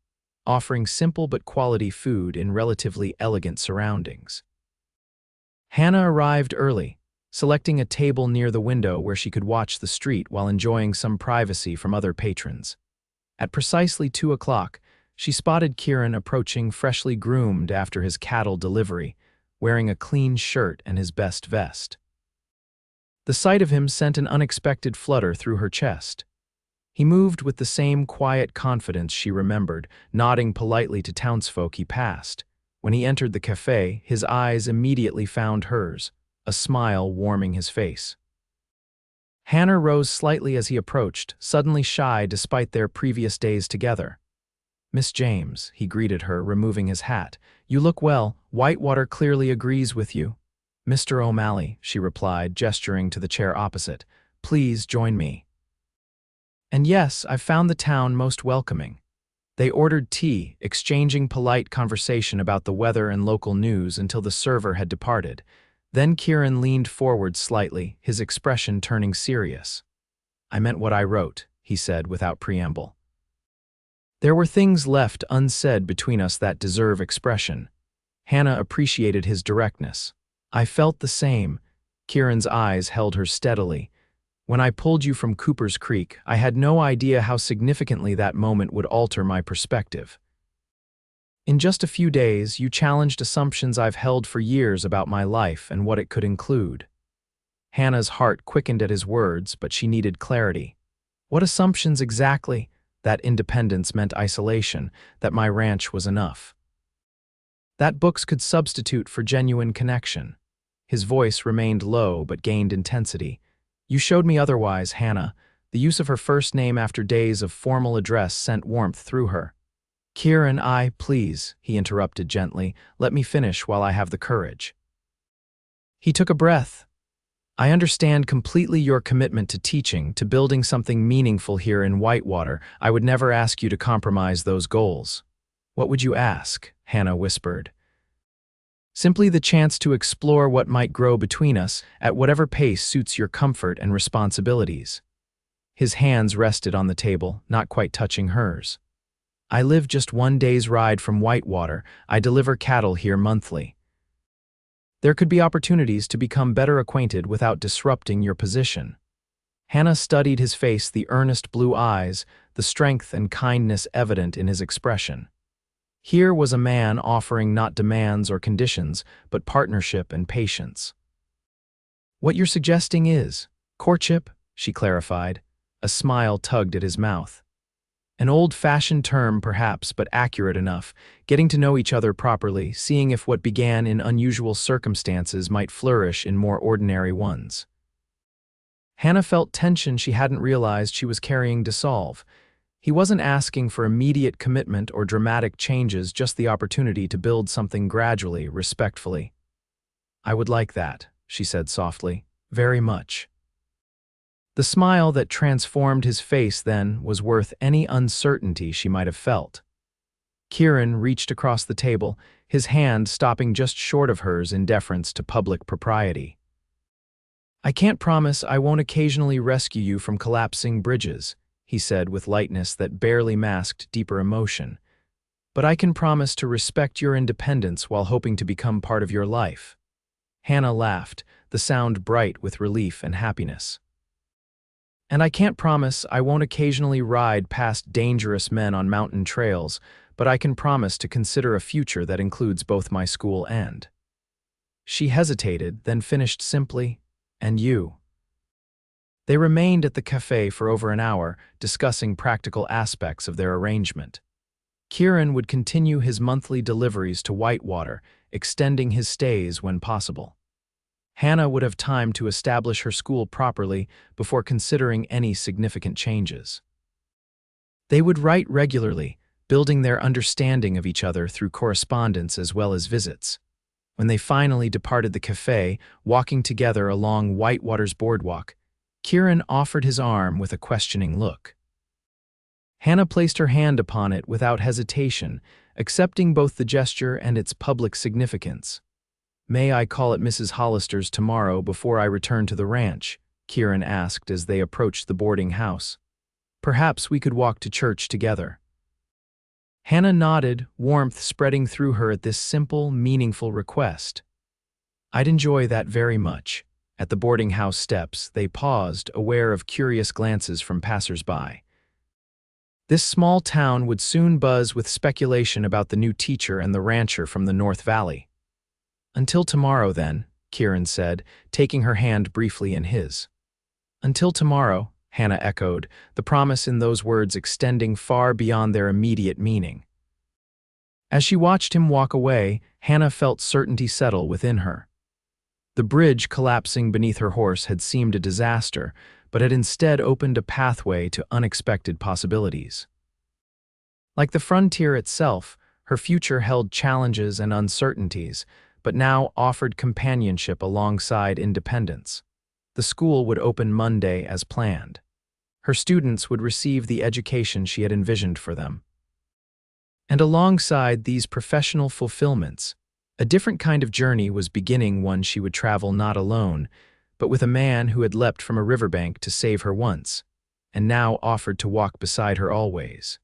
offering simple but quality food in relatively elegant surroundings. Hannah arrived early, selecting a table near the window where she could watch the street while enjoying some privacy from other patrons. At precisely 2 o'clock, she spotted Kieran approaching freshly groomed after his cattle delivery, wearing a clean shirt and his best vest. The sight of him sent an unexpected flutter through her chest. He moved with the same quiet confidence she remembered, nodding politely to townsfolk he passed. When he entered the cafe, his eyes immediately found hers, a smile warming his face. Hannah rose slightly as he approached, suddenly shy despite their previous days together. "Miss James," he greeted her, removing his hat. "You look well. Whitewater clearly agrees with you." "Mr. O'Malley," she replied, gesturing to the chair opposite. "Please join me." And yes, I found the town most welcoming. They ordered tea, exchanging polite conversation about the weather and local news until the server had departed. Then Kieran leaned forward slightly, his expression turning serious. "I meant what I wrote," he said without preamble. "There were things left unsaid between us that deserve expression." Hannah appreciated his directness. "I felt the same." Kieran's eyes held her steadily. "When I pulled you from Cooper's Creek, I had no idea how significantly that moment would alter my perspective. In just a few days, you challenged assumptions I've held for years about my life and what it could include." Hannah's heart quickened at his words, but she needed clarity. What assumptions exactly? That independence meant isolation, that my ranch was enough. That books could substitute for genuine connection. His voice remained low but gained intensity. "You showed me otherwise, Hannah." The use of her first name after days of formal address sent warmth through her. "Kieran, please," he interrupted gently, "let me finish while I have the courage." He took a breath. "I understand completely your commitment to teaching, to building something meaningful here in Whitewater. I would never ask you to compromise those goals." "What would you ask?" Hannah whispered. "Simply the chance to explore what might grow between us, at whatever pace suits your comfort and responsibilities." His hands rested on the table, not quite touching hers. "I live just 1 day's ride from Whitewater. I deliver cattle here monthly. There could be opportunities to become better acquainted without disrupting your position." Hannah studied his face, the earnest blue eyes, the strength and kindness evident in his expression. Here was a man offering not demands or conditions, but partnership and patience. "What you're suggesting is," Courtship, she clarified. A smile tugged at his mouth. An old-fashioned term, perhaps, but accurate enough, getting to know each other properly, seeing if what began in unusual circumstances might flourish in more ordinary ones. Hannah felt tension she hadn't realized she was carrying to solve. He wasn't asking for immediate commitment or dramatic changes, just the opportunity to build something gradually, respectfully. "I would like that," she said softly. "Very much." The smile that transformed his face then was worth any uncertainty she might have felt. Kieran reached across the table, his hand stopping just short of hers in deference to public propriety. "I can't promise I won't occasionally rescue you from collapsing bridges," he said with lightness that barely masked deeper emotion. "But I can promise to respect your independence while hoping to become part of your life." Hannah laughed, the sound bright with relief and happiness. "And I can't promise I won't occasionally ride past dangerous men on mountain trails, but I can promise to consider a future that includes both my school and—" She hesitated, then finished simply, "and you." They remained at the cafe for over an hour, discussing practical aspects of their arrangement. Kieran would continue his monthly deliveries to Whitewater, extending his stays when possible. Hannah would have time to establish her school properly before considering any significant changes. They would write regularly, building their understanding of each other through correspondence as well as visits. When they finally departed the cafe, walking together along Whitewater's boardwalk, Kieran offered his arm with a questioning look. Hannah placed her hand upon it without hesitation, accepting both the gesture and its public significance. "May I call at Mrs. Hollister's tomorrow before I return to the ranch?" Kieran asked as they approached the boarding house. "Perhaps we could walk to church together." Hannah nodded, warmth spreading through her at this simple, meaningful request. "I'd enjoy that very much." At the boarding house steps, they paused, aware of curious glances from passers-by. This small town would soon buzz with speculation about the new teacher and the rancher from the North Valley. "Until tomorrow, then," Kieran said, taking her hand briefly in his. "Until tomorrow," Hannah echoed, the promise in those words extending far beyond their immediate meaning. As she watched him walk away, Hannah felt certainty settle within her. The bridge collapsing beneath her horse had seemed a disaster, but had instead opened a pathway to unexpected possibilities. Like the frontier itself, her future held challenges and uncertainties, but now offered companionship alongside independence. The school would open Monday as planned. Her students would receive the education she had envisioned for them. And alongside these professional fulfillments, a different kind of journey was beginning, one she would travel not alone, but with a man who had leapt from a riverbank to save her once, and now offered to walk beside her always.